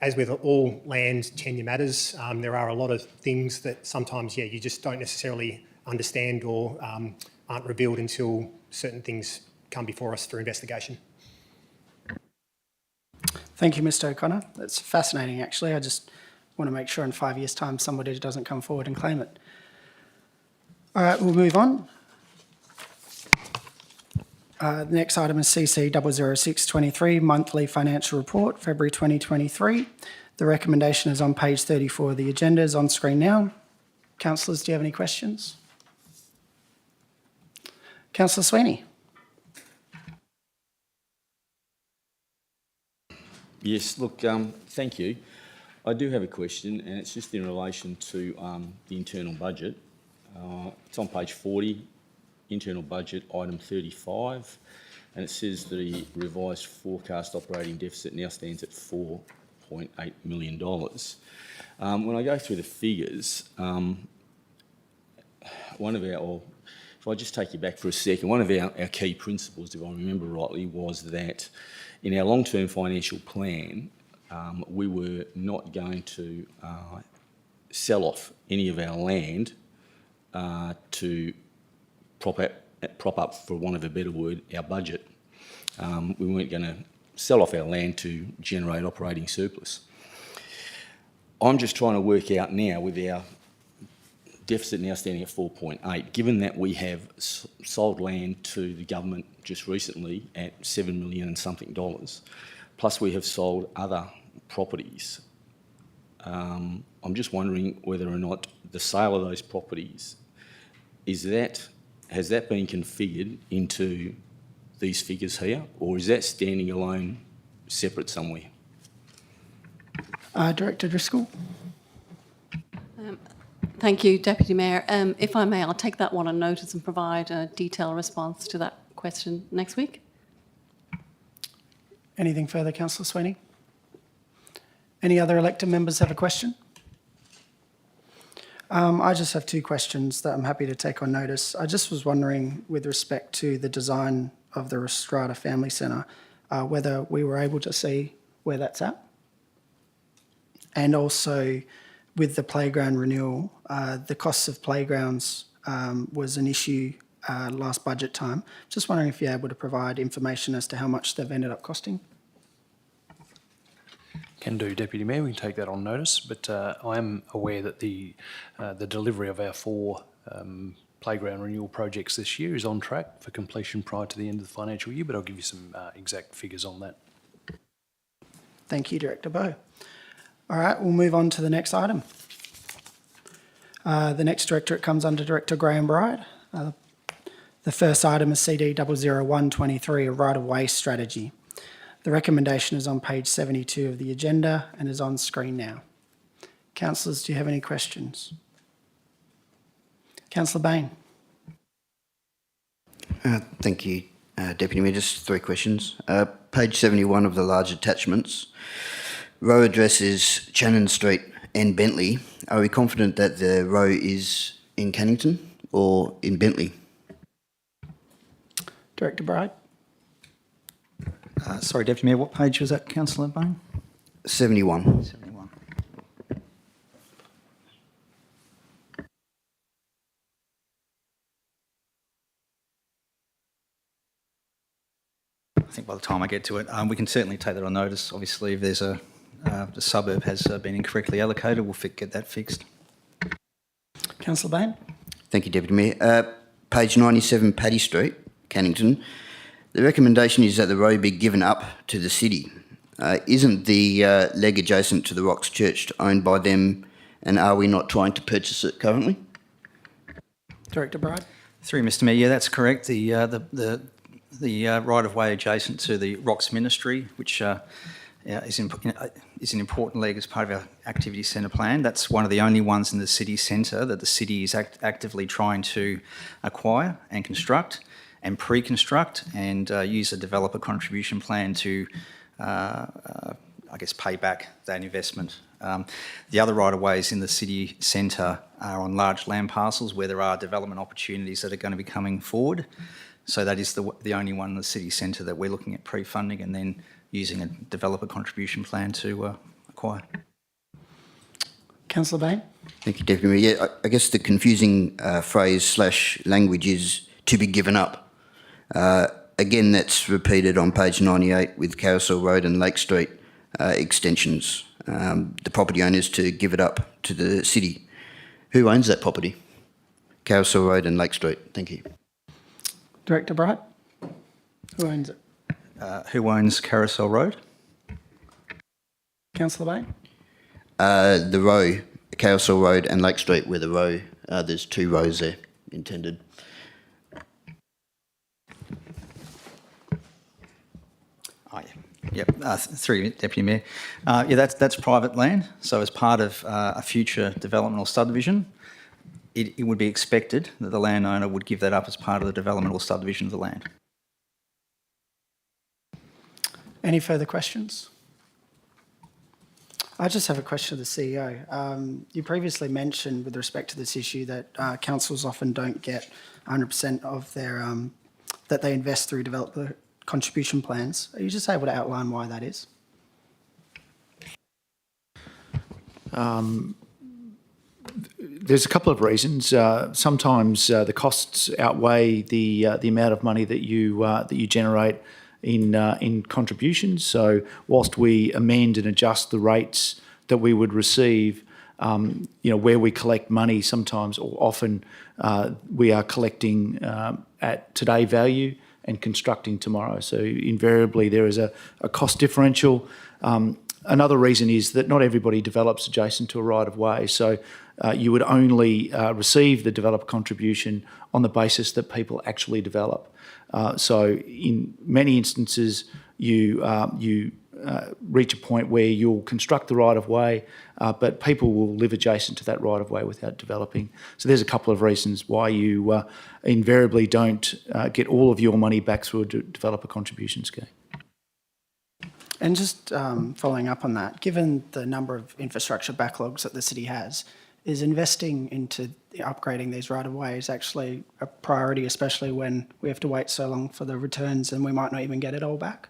As with all land tenure matters, there are a lot of things that sometimes, you just don't necessarily understand or aren't revealed until certain things come before us for investigation. Thank you, Mr O'Connor. That's fascinating, actually. I just want to make sure in 5 years' time somebody doesn't come forward and claim it. All right, we'll move on. The next item is CC 00623, monthly financial report, February 2023. The recommendation is on page 34 of the agenda, is on screen now. Councillors, do you have any questions? Councillor Sweeney. Yes, look, thank you. I do have a question, and it's just in relation to the internal budget. It's on page 40, internal budget, item 35, and it says the revised forecast operating deficit now stands at $4.8 million. When I go through the figures, if I just take you back for a second, one of our key principles, if I remember rightly, was that in our long-term financial plan, we were not going to sell off any of our land to prop up, for want of a better word, our budget. We weren't going to sell off our land to generate operating surplus. I'm just trying to work out now, with our deficit now standing at 4.8, given that we have sold land to the government just recently at $7 million and something dollars, plus we have sold other properties. I'm just wondering whether or not the sale of those properties, has that been configured into these figures here, or is that standing alone separate somewhere? Director Driscoll. Thank you, Deputy Mayor. If I may, I'll take that one on notice and provide a detailed response to that question next week. Anything further, Councillor Sweeney? Any other elected members have a question? I just have two questions that I'm happy to take on notice. I just was wondering, with respect to the design of the Strata Family Centre, whether we were able to see where that's at. And also, with the playground renewal, the costs of playgrounds was an issue last budget time. Just wondering if you're able to provide information as to how much they've ended up costing. Can do, Deputy Mayor. We can take that on notice, but I am aware that the delivery of our 4 playground renewal projects this year is on track for completion prior to the end of the financial year, but I'll give you some exact figures on that. Thank you, Director Bowe. All right, we'll move on to the next item. The next directorate comes under Director Graham Bride. The first item is CD 00123, a right-of-way strategy. The recommendation is on page 72 of the agenda and is on screen now. Councillors, do you have any questions? Councillor Bain. Thank you, Deputy Mayor. Just 3 questions. Page 71 of the large attachments. Row address is Channon Street and Bentley. Are we confident that the row is in Cannington or in Bentley? Director Bride. Sorry, Deputy Mayor, what page was that, Councillor Bain? 71. 71. I think by the time I get to it, we can certainly take that on notice. Obviously, if there's the suburb has been incorrectly allocated, we'll get that fixed. Councillor Bain. Thank you, Deputy Mayor. Page 97, Paddy Street, Cannington. The recommendation is that the road be given up to the city. Isn't the leg adjacent to the Rocks Church owned by them, and are we not trying to purchase it currently? Director Bride. Through Mr Mayor, yeah, that's correct. The right-of-way adjacent to the Rocks Ministry, which is an important leg as part of our activity centre plan. That's one of the only ones in the city centre that the city is actively trying to acquire and construct and pre-construct and use a developer contribution plan to, I guess, pay back that investment. The other right-of-ways in the city centre are on large land parcels where there are development opportunities that are going to be coming forward. So that is the only one in the city centre that we're looking at pre-funding and then using a developer contribution plan to acquire. Councillor Bain. Thank you, Deputy Mayor. Yeah, I guess the confusing phrase / language is to be given up. Again, that's repeated on page 98 with Carousel Road and Lake Street extensions. The property owners to give it up to the city. Who owns that property? Carousel Road and Lake Street. Thank you. Director Bright. Who owns it? Who owns Carousel Road? Councillor Bain. The row, Carousel Road and Lake Street, where the row, there's 2 rows there intended. Oh, yeah. Yep, through Deputy Mayor. Yeah, that's private land. So as part of a future developmental subdivision, it would be expected that the landowner would give that up as part of the developmental subdivision of the land. Any further questions? I just have a question to the CEO. You previously mentioned with respect to this issue that councils often don't get 100% of their, that they invest through developer contribution plans. Are you just able to outline why that is? There's a couple of reasons. Sometimes the costs outweigh the amount of money that you generate in contributions. So whilst we amend and adjust the rates that we would receive, where we collect money, sometimes or often we are collecting at today value and constructing tomorrow. So invariably there is a cost differential. Another reason is that not everybody develops adjacent to a right-of-way. So you would only receive the developer contribution on the basis that people actually develop. So in many instances, you reach a point where you'll construct the right-of-way, but people will live adjacent to that right-of-way without developing. So there's a couple of reasons why you invariably don't get all of your money back through a developer contribution scheme. And just following up on that, given the number of infrastructure backlogs that the city has, is investing into upgrading these right-of-ways actually a priority, especially when we have to wait so long for the returns and we might not even get it all back?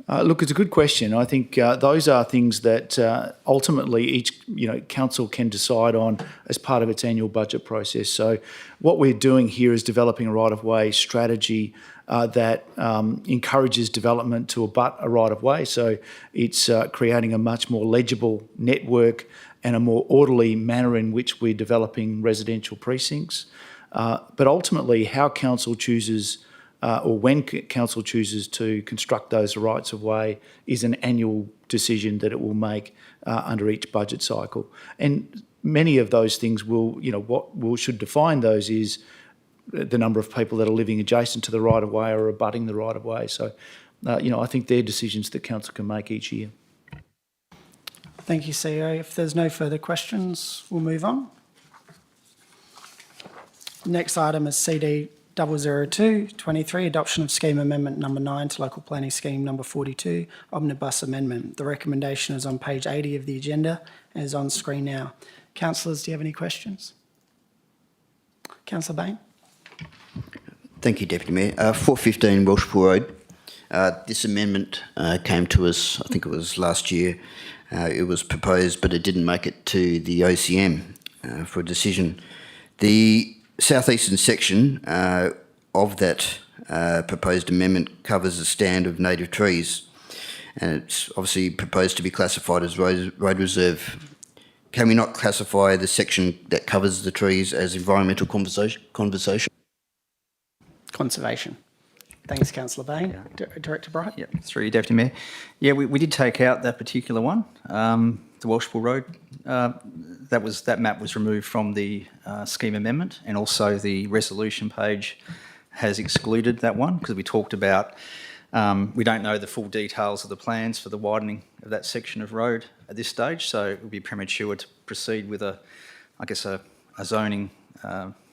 Look, it's a good question. I think those are things that ultimately each council can decide on as part of its annual budget process. So what we're doing here is developing a right-of-way strategy that encourages development to abut a right-of-way. So it's creating a much more legible network and a more orderly manner in which we're developing residential precincts. But ultimately, how council chooses or when council chooses to construct those rights of way is an annual decision that it will make under each budget cycle. And many of those things will, what should define those is the number of people that are living adjacent to the right of way or abutting the right of way. So, I think they're decisions that council can make each year. Thank you, CEO. If there's no further questions, we'll move on. Next item is CD 002-23, adoption of scheme amendment number 9 to local planning scheme number 42, omnibus amendment. The recommendation is on page 80 of the agenda and is on screen now. Councillors, do you have any questions? Councillor Bain. Thank you, Deputy Mayor. 415 Welshpool Road. This amendment came to us, I think it was last year. It was proposed, but it didn't make it to the OCM for a decision. The southeastern section of that proposed amendment covers a stand of native trees, and it's obviously proposed to be classified as road reserve. Can we not classify the section that covers the trees as environmental conservation? Conservation. Thanks, Councillor Bain. Yeah. Director Bright. Yeah, through you, Deputy Mayor. Yeah, we did take out that particular one, the Welshpool Road. That map was removed from the scheme amendment, and also the resolution page has excluded that one because we talked about we don't know the full details of the plans for the widening of that section of road at this stage, so it would be premature to proceed with a zoning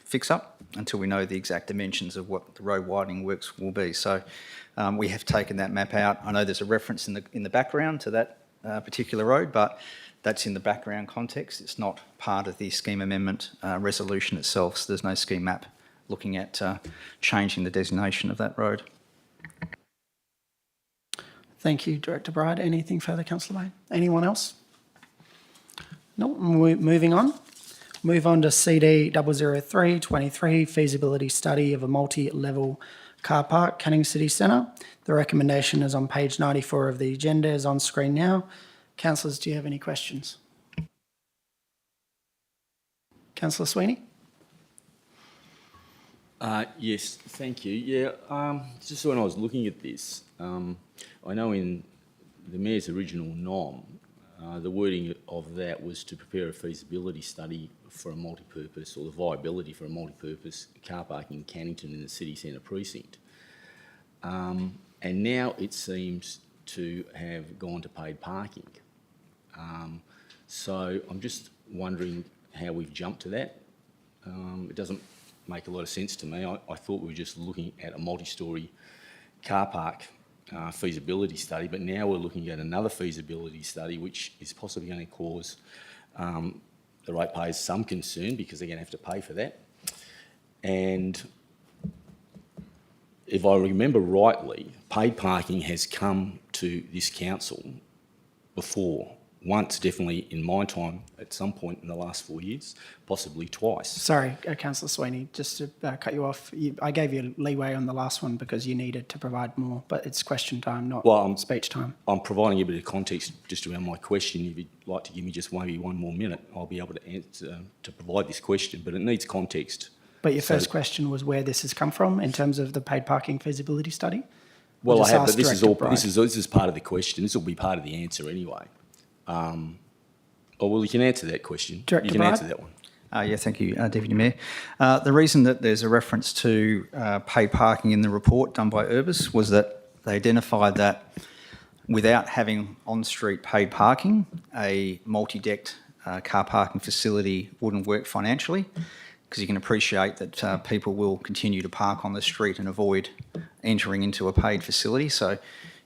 fix-up until we know the exact dimensions of what the road widening works will be. So we have taken that map out. I know there's a reference in the background to that particular road, but that's in the background context. It's not part of the scheme amendment resolution itself, so there's no scheme map looking at changing the designation of that road. Thank you, Director Bright. Anything further, Councillor Bain? Anyone else? No, moving on. Move on to CD 003-23, feasibility study of a multi-level car park, Canning City Centre. The recommendation is on page 94 of the agenda, is on screen now. Councillors, do you have any questions? Councillor Sweeney? Yes, thank you. Yeah, just when I was looking at this, I know in the Mayor's original NOM, the wording of that was to prepare a feasibility study for a multi-purpose, or the viability for a multi-purpose car park in Cannington in the city centre precinct. And now it seems to have gone to paid parking. So I'm just wondering how we've jumped to that. It doesn't make a lot of sense to me. I thought we were just looking at a multi-storey car park feasibility study, but now we're looking at another feasibility study which is possibly going to cause the ratepayers some concern because they're going to have to pay for that. And if I remember rightly, paid parking has come to this council before. Once, definitely in my time, at some point in the last 4 years, possibly twice. Sorry, Councillor Sweeney, just to cut you off. I gave you leeway on the last one because you needed to provide more, but it's question time, not speech time. I'm providing a bit of context just around my question. If you'd like to give me just maybe one more minute, I'll be able to answer, to provide this question, but it needs context. But your first question was where this has come from in terms of the paid parking feasibility study? Well, I have, but this is part of the question. This will be part of the answer anyway. Well, you can answer that question. Director you can Bright? answer that one. Yeah, thank you, Deputy Mayor. The reason that there's a reference to paid parking in the report done by Urbis was that they identified that without having on-street paid parking, a multi-decked car parking facility wouldn't work financially, because you can appreciate that people will continue to park on the street and avoid entering into a paid facility. So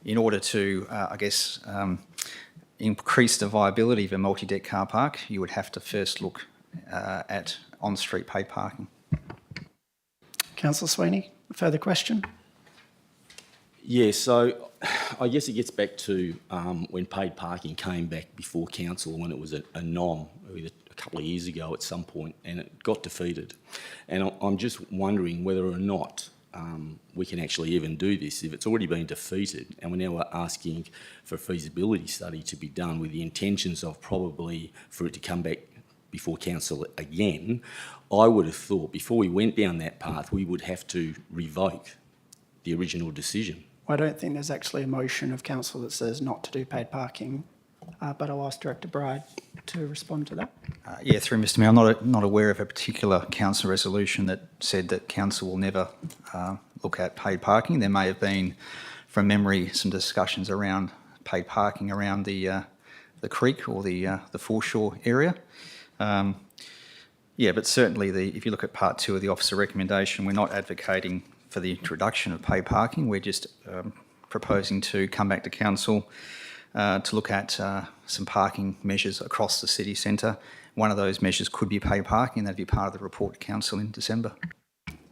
in order to, increase the viability of a multi-deck car park, you would have to first look at on-street paid parking. Councillor Sweeney, further question? Yeah, so I guess it gets back to when paid parking came back before council, when it was a nom a couple of years ago at some point, and it got defeated. And I'm just wondering whether or not we can actually even do this if it's already been defeated, and we're now asking for a feasibility study to be done with the intentions of probably for it to come back before council again. I would have thought before we went down that path, we would have to revoke the original decision. I don't think there's actually a motion of council that says not to do paid parking, but I'll ask Director Bride to respond to that. Yeah, through Mr Mayor, I'm not aware of a particular council resolution that said that council will never look at paid parking. There may have been, from memory, some discussions around paid parking around the creek or the foreshore area. Yeah, but certainly if you look at part 2 of the officer recommendation, we're not advocating for the introduction of paid parking. We're just proposing to come back to council to look at some parking measures across the city centre. One of those measures could be paid parking, and that'd be part of the report to council in December.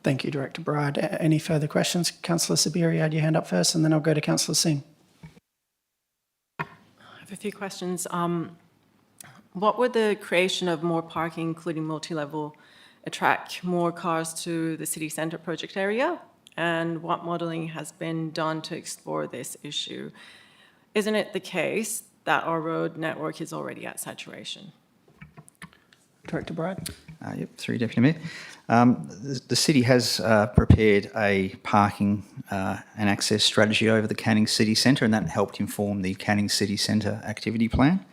Thank you, Director Bride. Any further questions? Councillor Sabiri, you had your hand up first, and then I'll go to Councillor Singh. I have a few questions. What would the creation of more parking, including multi-level, attract more cars to the city centre project area? And what modelling has been done to explore this issue? Isn't it the case that our road network is already at saturation? Director Bride. Yep, through Deputy Mayor. The city has prepared a parking and access strategy over the Canning City Centre, and that helped inform the Canning City Centre activity plan.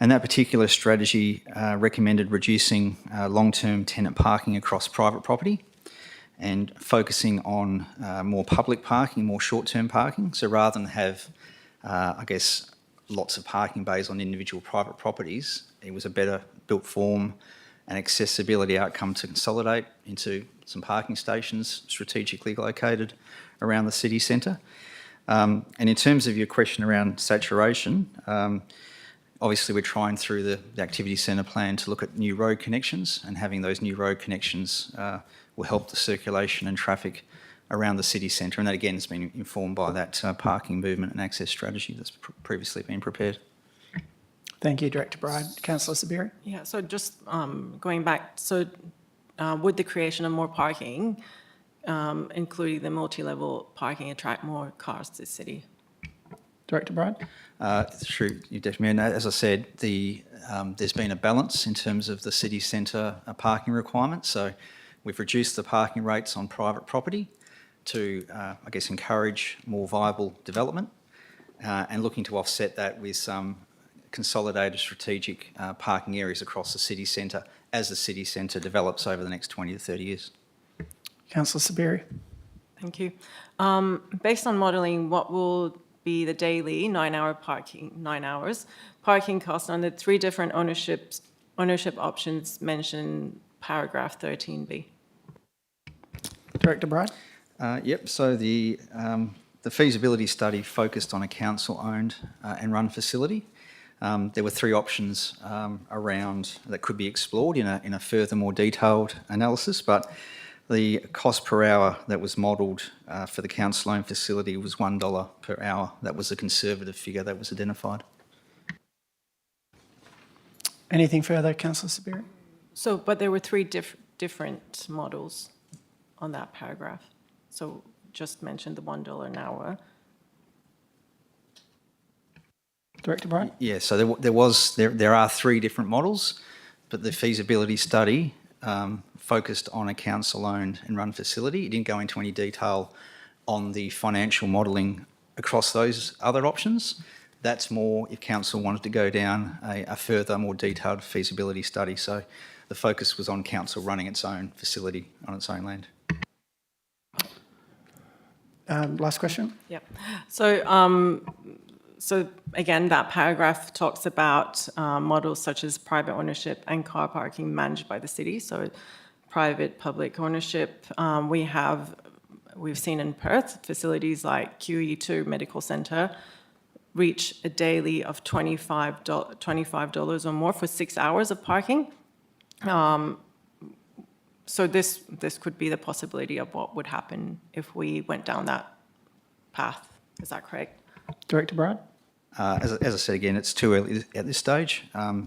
And that particular strategy recommended reducing long-term tenant parking across private property and focusing on more public parking, more short-term parking. So rather than have, I guess, lots of parking bays on individual private properties, it was a better built form and accessibility outcome to consolidate into some parking stations strategically located around the city centre. And in terms of your question around saturation, obviously we're trying through the activity centre plan to look at new road connections, and having those new road connections will help the circulation and traffic around the city centre, and that again has been informed by that parking movement and access strategy that's previously been prepared. Thank you, Director Bride. Councillor Sabiri. Yeah, so just going back, so would the creation of more parking, including the multi-level parking, attract more cars to the city? Director Bride. Through you, Deputy Mayor. As I said, there's been a balance in terms of the city centre parking requirements. So we've reduced the parking rates on private property to, I guess, encourage more viable development, and looking to offset that with some consolidated strategic parking areas across the city centre as the city centre develops over the next 20 to 30 years. Councillor Sabiri. Thank you. Based on modelling, what will be the daily 9 hours parking cost on the 3 different ownership options mentioned paragraph 13B? Director Bride. Yep, so the feasibility study focused on a council-owned and run facility. There were 3 options around that could be explored in a further, more detailed analysis, but the cost per hour that was modelled for the council-owned facility was $1 per hour. That was a conservative figure that was identified. Anything further, Councillor Sabiri? So, but there were 3 different models on that paragraph. So just mentioned the $1 an hour. Director Bride. Yeah, so there are 3 different models, but the feasibility study focused on a council-owned and run facility. It didn't go into any detail on the financial modelling across those other options. That's more if council wanted to go down a further, more detailed feasibility study. So the focus was on council running its own facility on its own land. Last question. Yep. So, so again, that paragraph talks about models such as private ownership and car parking managed by the city. So private public ownership, we've seen in Perth facilities like QE2 Medical Centre reach a daily of $25 or more for 6 hours of parking. So this could be the possibility of what would happen if we went down that path. Is that correct? Director Bright? As I said again, it's too early at this stage.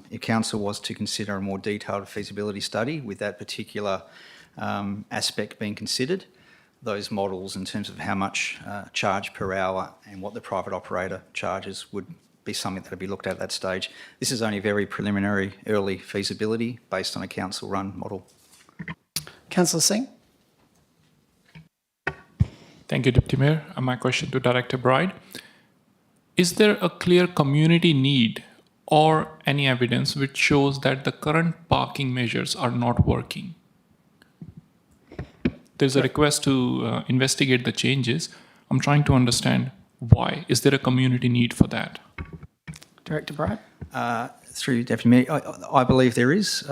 If council was to consider a more detailed feasibility study with that particular aspect being considered, those models in terms of how much charge per hour and what the private operator charges would be something that would be looked at that stage. This is only very preliminary, early feasibility based on a council-run model. Councillor Singh? Thank you, Deputy Mayor. My question to Director Bride. Is there a clear community need or any evidence which shows that the current parking measures are not working? There's a request to investigate the changes. I'm trying to understand why. Is there a community need for that? Director Bright? Through you, Deputy Mayor, I believe there is.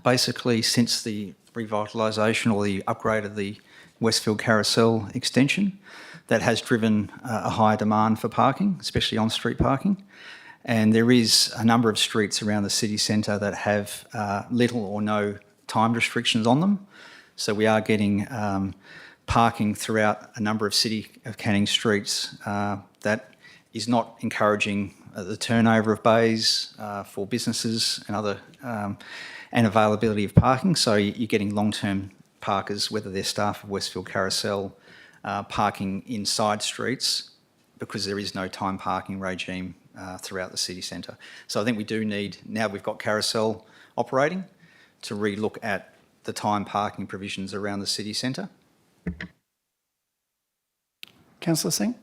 Basically, since the revitalisation or the upgrade of the Westfield Carousel extension, that has driven a higher demand for parking, especially on-street parking. And there is a number of streets around the city centre that have little or no time restrictions on them. So we are getting parking throughout a number of City of Canning streets that is not encouraging the turnover of bays for businesses and other and availability of parking. So you're getting long-term parkers, whether they're staff of Westfield Carousel, parking in side streets because there is no time parking regime throughout the city centre. So I think we do need, now we've got Carousel operating, to re-look at the time parking provisions around the city centre. Councillor Singh?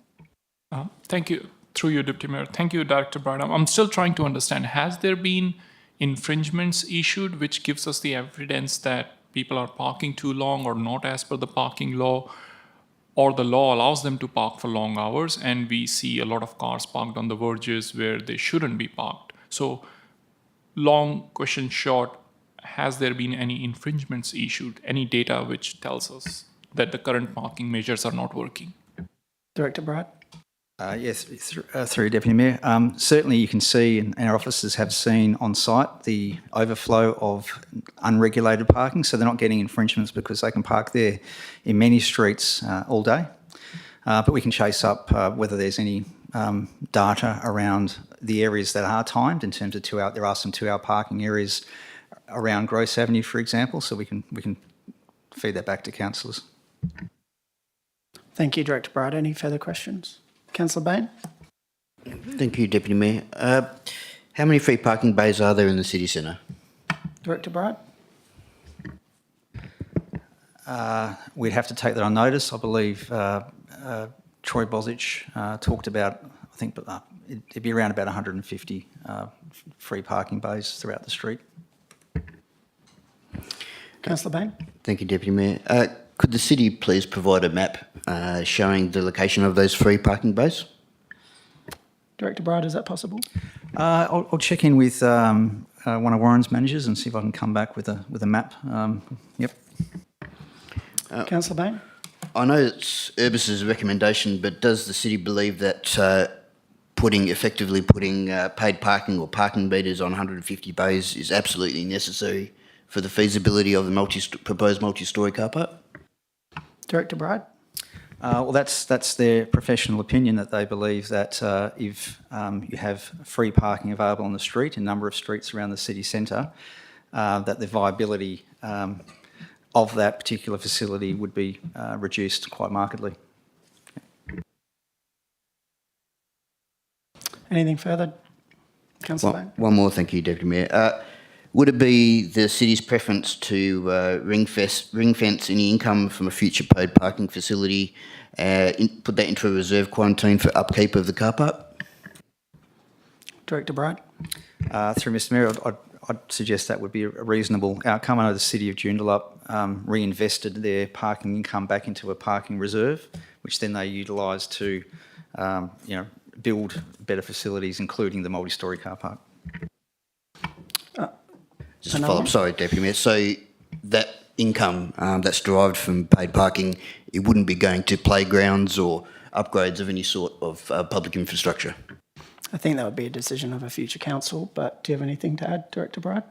Thank you. Through you, Deputy Mayor. Thank you, Director Bride. I'm still trying to understand, has there been infringements issued which gives us the evidence that people are parking too long or not as per the parking law, or the law allows them to park for long hours and we see a lot of cars parked on the verges where they shouldn't be parked? So, long question short, has there been any infringements issued, any data which tells us that the current parking measures are not working? Director Bright? Yes, through Deputy Mayor. Certainly you can see, and our officers have seen on site, the overflow of unregulated parking, so they're not getting infringements because they can park there in many streets all day. But we can chase up whether there's any data around the areas that are timed in terms of 2 hour. There are some 2 hour parking areas around Gross Avenue, for example, so we can feed that back to councillors. Thank you, Director Bright. Any further questions? Councillor Bain? Thank you, Deputy Mayor. How many free parking bays are there in the city centre? Director Bright? We'd have to take that on notice. I believe Troy Bosich talked about, I think it'd be around about 150 free parking bays throughout the street. Councillor Bain? Thank you, Deputy Mayor. Could the city please provide a map showing the location of those free parking bays? Director Bright, is that possible? I'll check in with one of Warren's managers and see if I can come back with a map. Yep. Councillor Bain? I know it's Urbis's recommendation, but does the city believe that effectively putting paid parking or parking meters on 150 bays is absolutely necessary for the feasibility of the proposed multi-storey car park? Director Bright? Well, that's their professional opinion, that they believe that if you have free parking available on the street, a number of streets around the city centre, that the viability of that particular facility would be reduced quite markedly. Anything further? Councillor Bain? One more, thank you, Deputy Mayor. Would it be the city's preference to ring-fence any income from a future paid parking facility, put that into a reserve quarantine for upkeep of the car park? Director Bright? Through Mr Mayor, I'd suggest that would be a reasonable outcome. I know the City of Joondalup reinvested their parking income back into a parking reserve, which then they utilised to build better facilities, including the multi-storey car park. Just a follow-up, sorry, Deputy Mayor. So that income that's derived from paid parking, it wouldn't be going to playgrounds or upgrades of any sort of public infrastructure? I think that would be a decision of a future council, but do you have anything to add, Director Bride?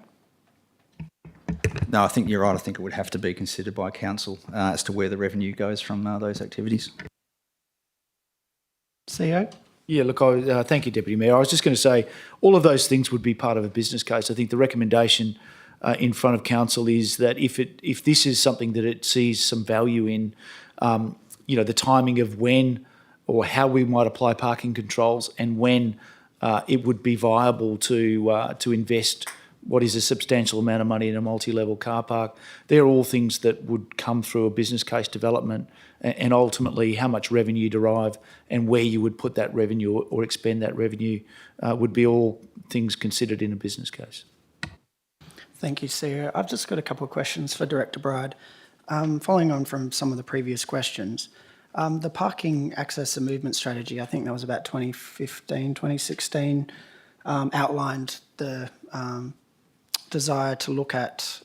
No, I think you're right. I think it would have to be considered by council as to where the revenue goes from those activities. CEO? Yeah, look, thank you, Deputy Mayor. I was just going to say, all of those things would be part of a business case. I think the recommendation in front of council is that if this is something that it sees some value in, the timing of when or how we might apply parking controls and when it would be viable to invest what is a substantial amount of money in a multi-level car park. They're all things that would come through a business case development, and ultimately how much revenue derive and where you would put that revenue or expend that revenue would be all things considered in a business case. Thank you, CEO. I've just got a couple of questions for Director Bride. Following on from some of the previous questions, the parking access and movement strategy, I think that was about 2015, 2016, outlined the desire to look at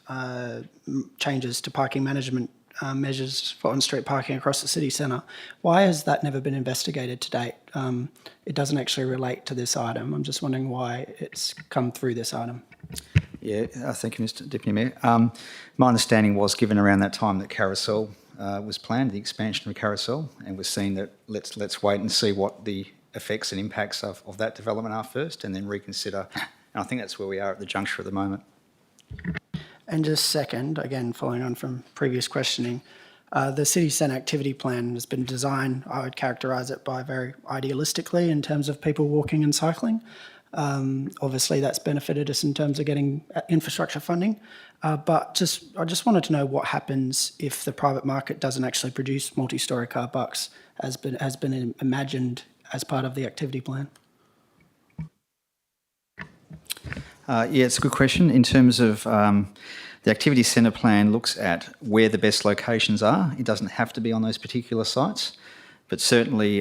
changes to parking management measures for on-street parking across the city centre. Why has that never been investigated to date? It doesn't actually relate to this item. I'm just wondering why it's come through this item. Yeah, thank you, Mr Deputy Mayor. My understanding was, given around that time that Carousel was planned, the expansion of Carousel, and we're seeing that let's wait and see what the effects and impacts of that development are first, and then reconsider. And I think that's where we are at the juncture at the moment. And just second, again, following on from previous questioning, the city centre activity plan has been designed, I would characterise it by very idealistically in terms of people walking and cycling. Obviously, that's benefited us in terms of getting infrastructure funding. But I just wanted to know what happens if the private market doesn't actually produce multi-storey car parks as been imagined as part of the activity plan. Yeah, it's a good question. In terms of the activity centre plan looks at where the best locations are. It doesn't have to be on those particular sites, but certainly,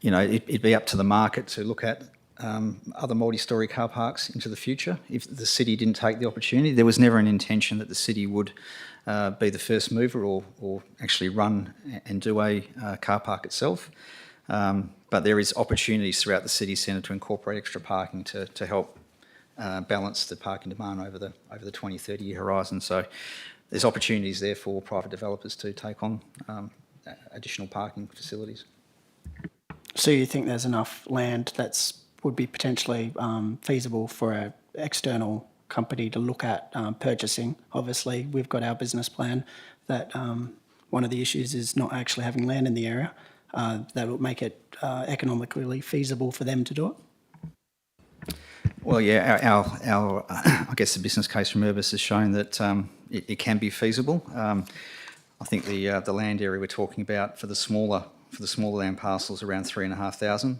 it'd be up to the market to look at other multi-storey car parks into the future if the city didn't take the opportunity. There was never an intention that the city would be the first mover or actually run and do a car park itself. But there is opportunities throughout the city centre to incorporate extra parking to help balance the parking demand over the 20, 30-year horizon. So there's opportunities there for private developers to take on additional parking facilities. So you think there's enough land would be potentially feasible for an external company to look at purchasing? Obviously, we've got our business plan that one of the issues is not actually having land in the area. That will make it economically feasible for them to do it. Well, yeah, our I guess the business case from Urbis has shown that it can be feasible. I think the land area we're talking about for the smaller land parcels around 3,500.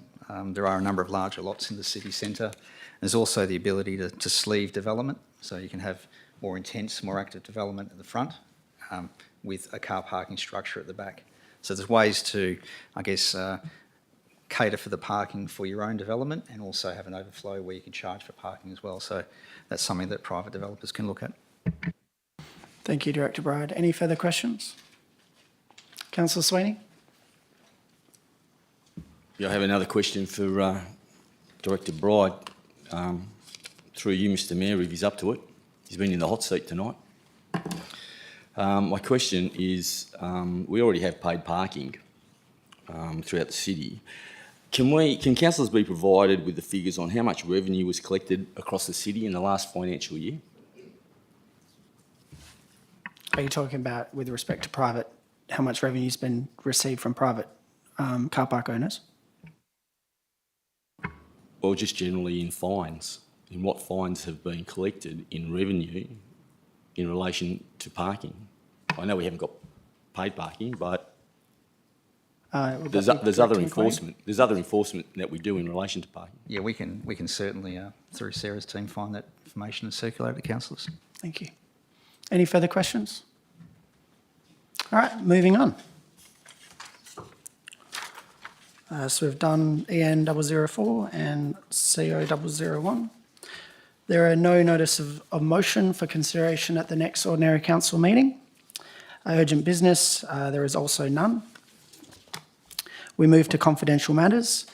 There are a number of larger lots in the city centre. There's also the ability to sleeve development, so you can have more intense, more active development at the front with a car parking structure at the back. So there's ways to, I guess, cater for the parking for your own development and also have an overflow where you can charge for parking as well. So that's something that private developers can look at. Thank you, Director Bride. Any further questions? Councillor Sweeney? Yeah, I have another question for Director Bride. Through you, Mr Mayor, if he's up to it. He's been in the hot seat tonight. My question is, we already have paid parking throughout the city. Can councillors be provided with the figures on how much revenue was collected across the city in the last financial year? Are you talking about with respect to private, how much revenue has been received from private car park owners? Or just generally in fines? In what fines have been collected in revenue in relation to parking? I know we haven't got paid parking, but there's other enforcement. There's other enforcement that we do in relation to parking. Yeah, we can certainly through Sarah's team find that information and circulate it to councillors. Thank you. Any further questions? All right, moving on. So we've done EN 004 and CO 001. There are no notice of motion for consideration at the next ordinary council meeting. Urgent business, there is also none. We move to confidential matters.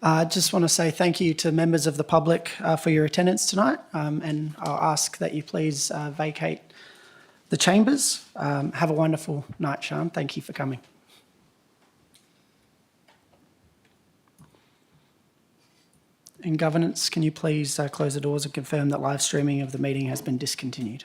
I just want to say thank you to members of the public for your attendance tonight, and I'll ask that you please vacate the chambers. Have a wonderful night, Sian. Thank you for coming. In governance, can you please close the doors and confirm that live streaming of the meeting has been discontinued?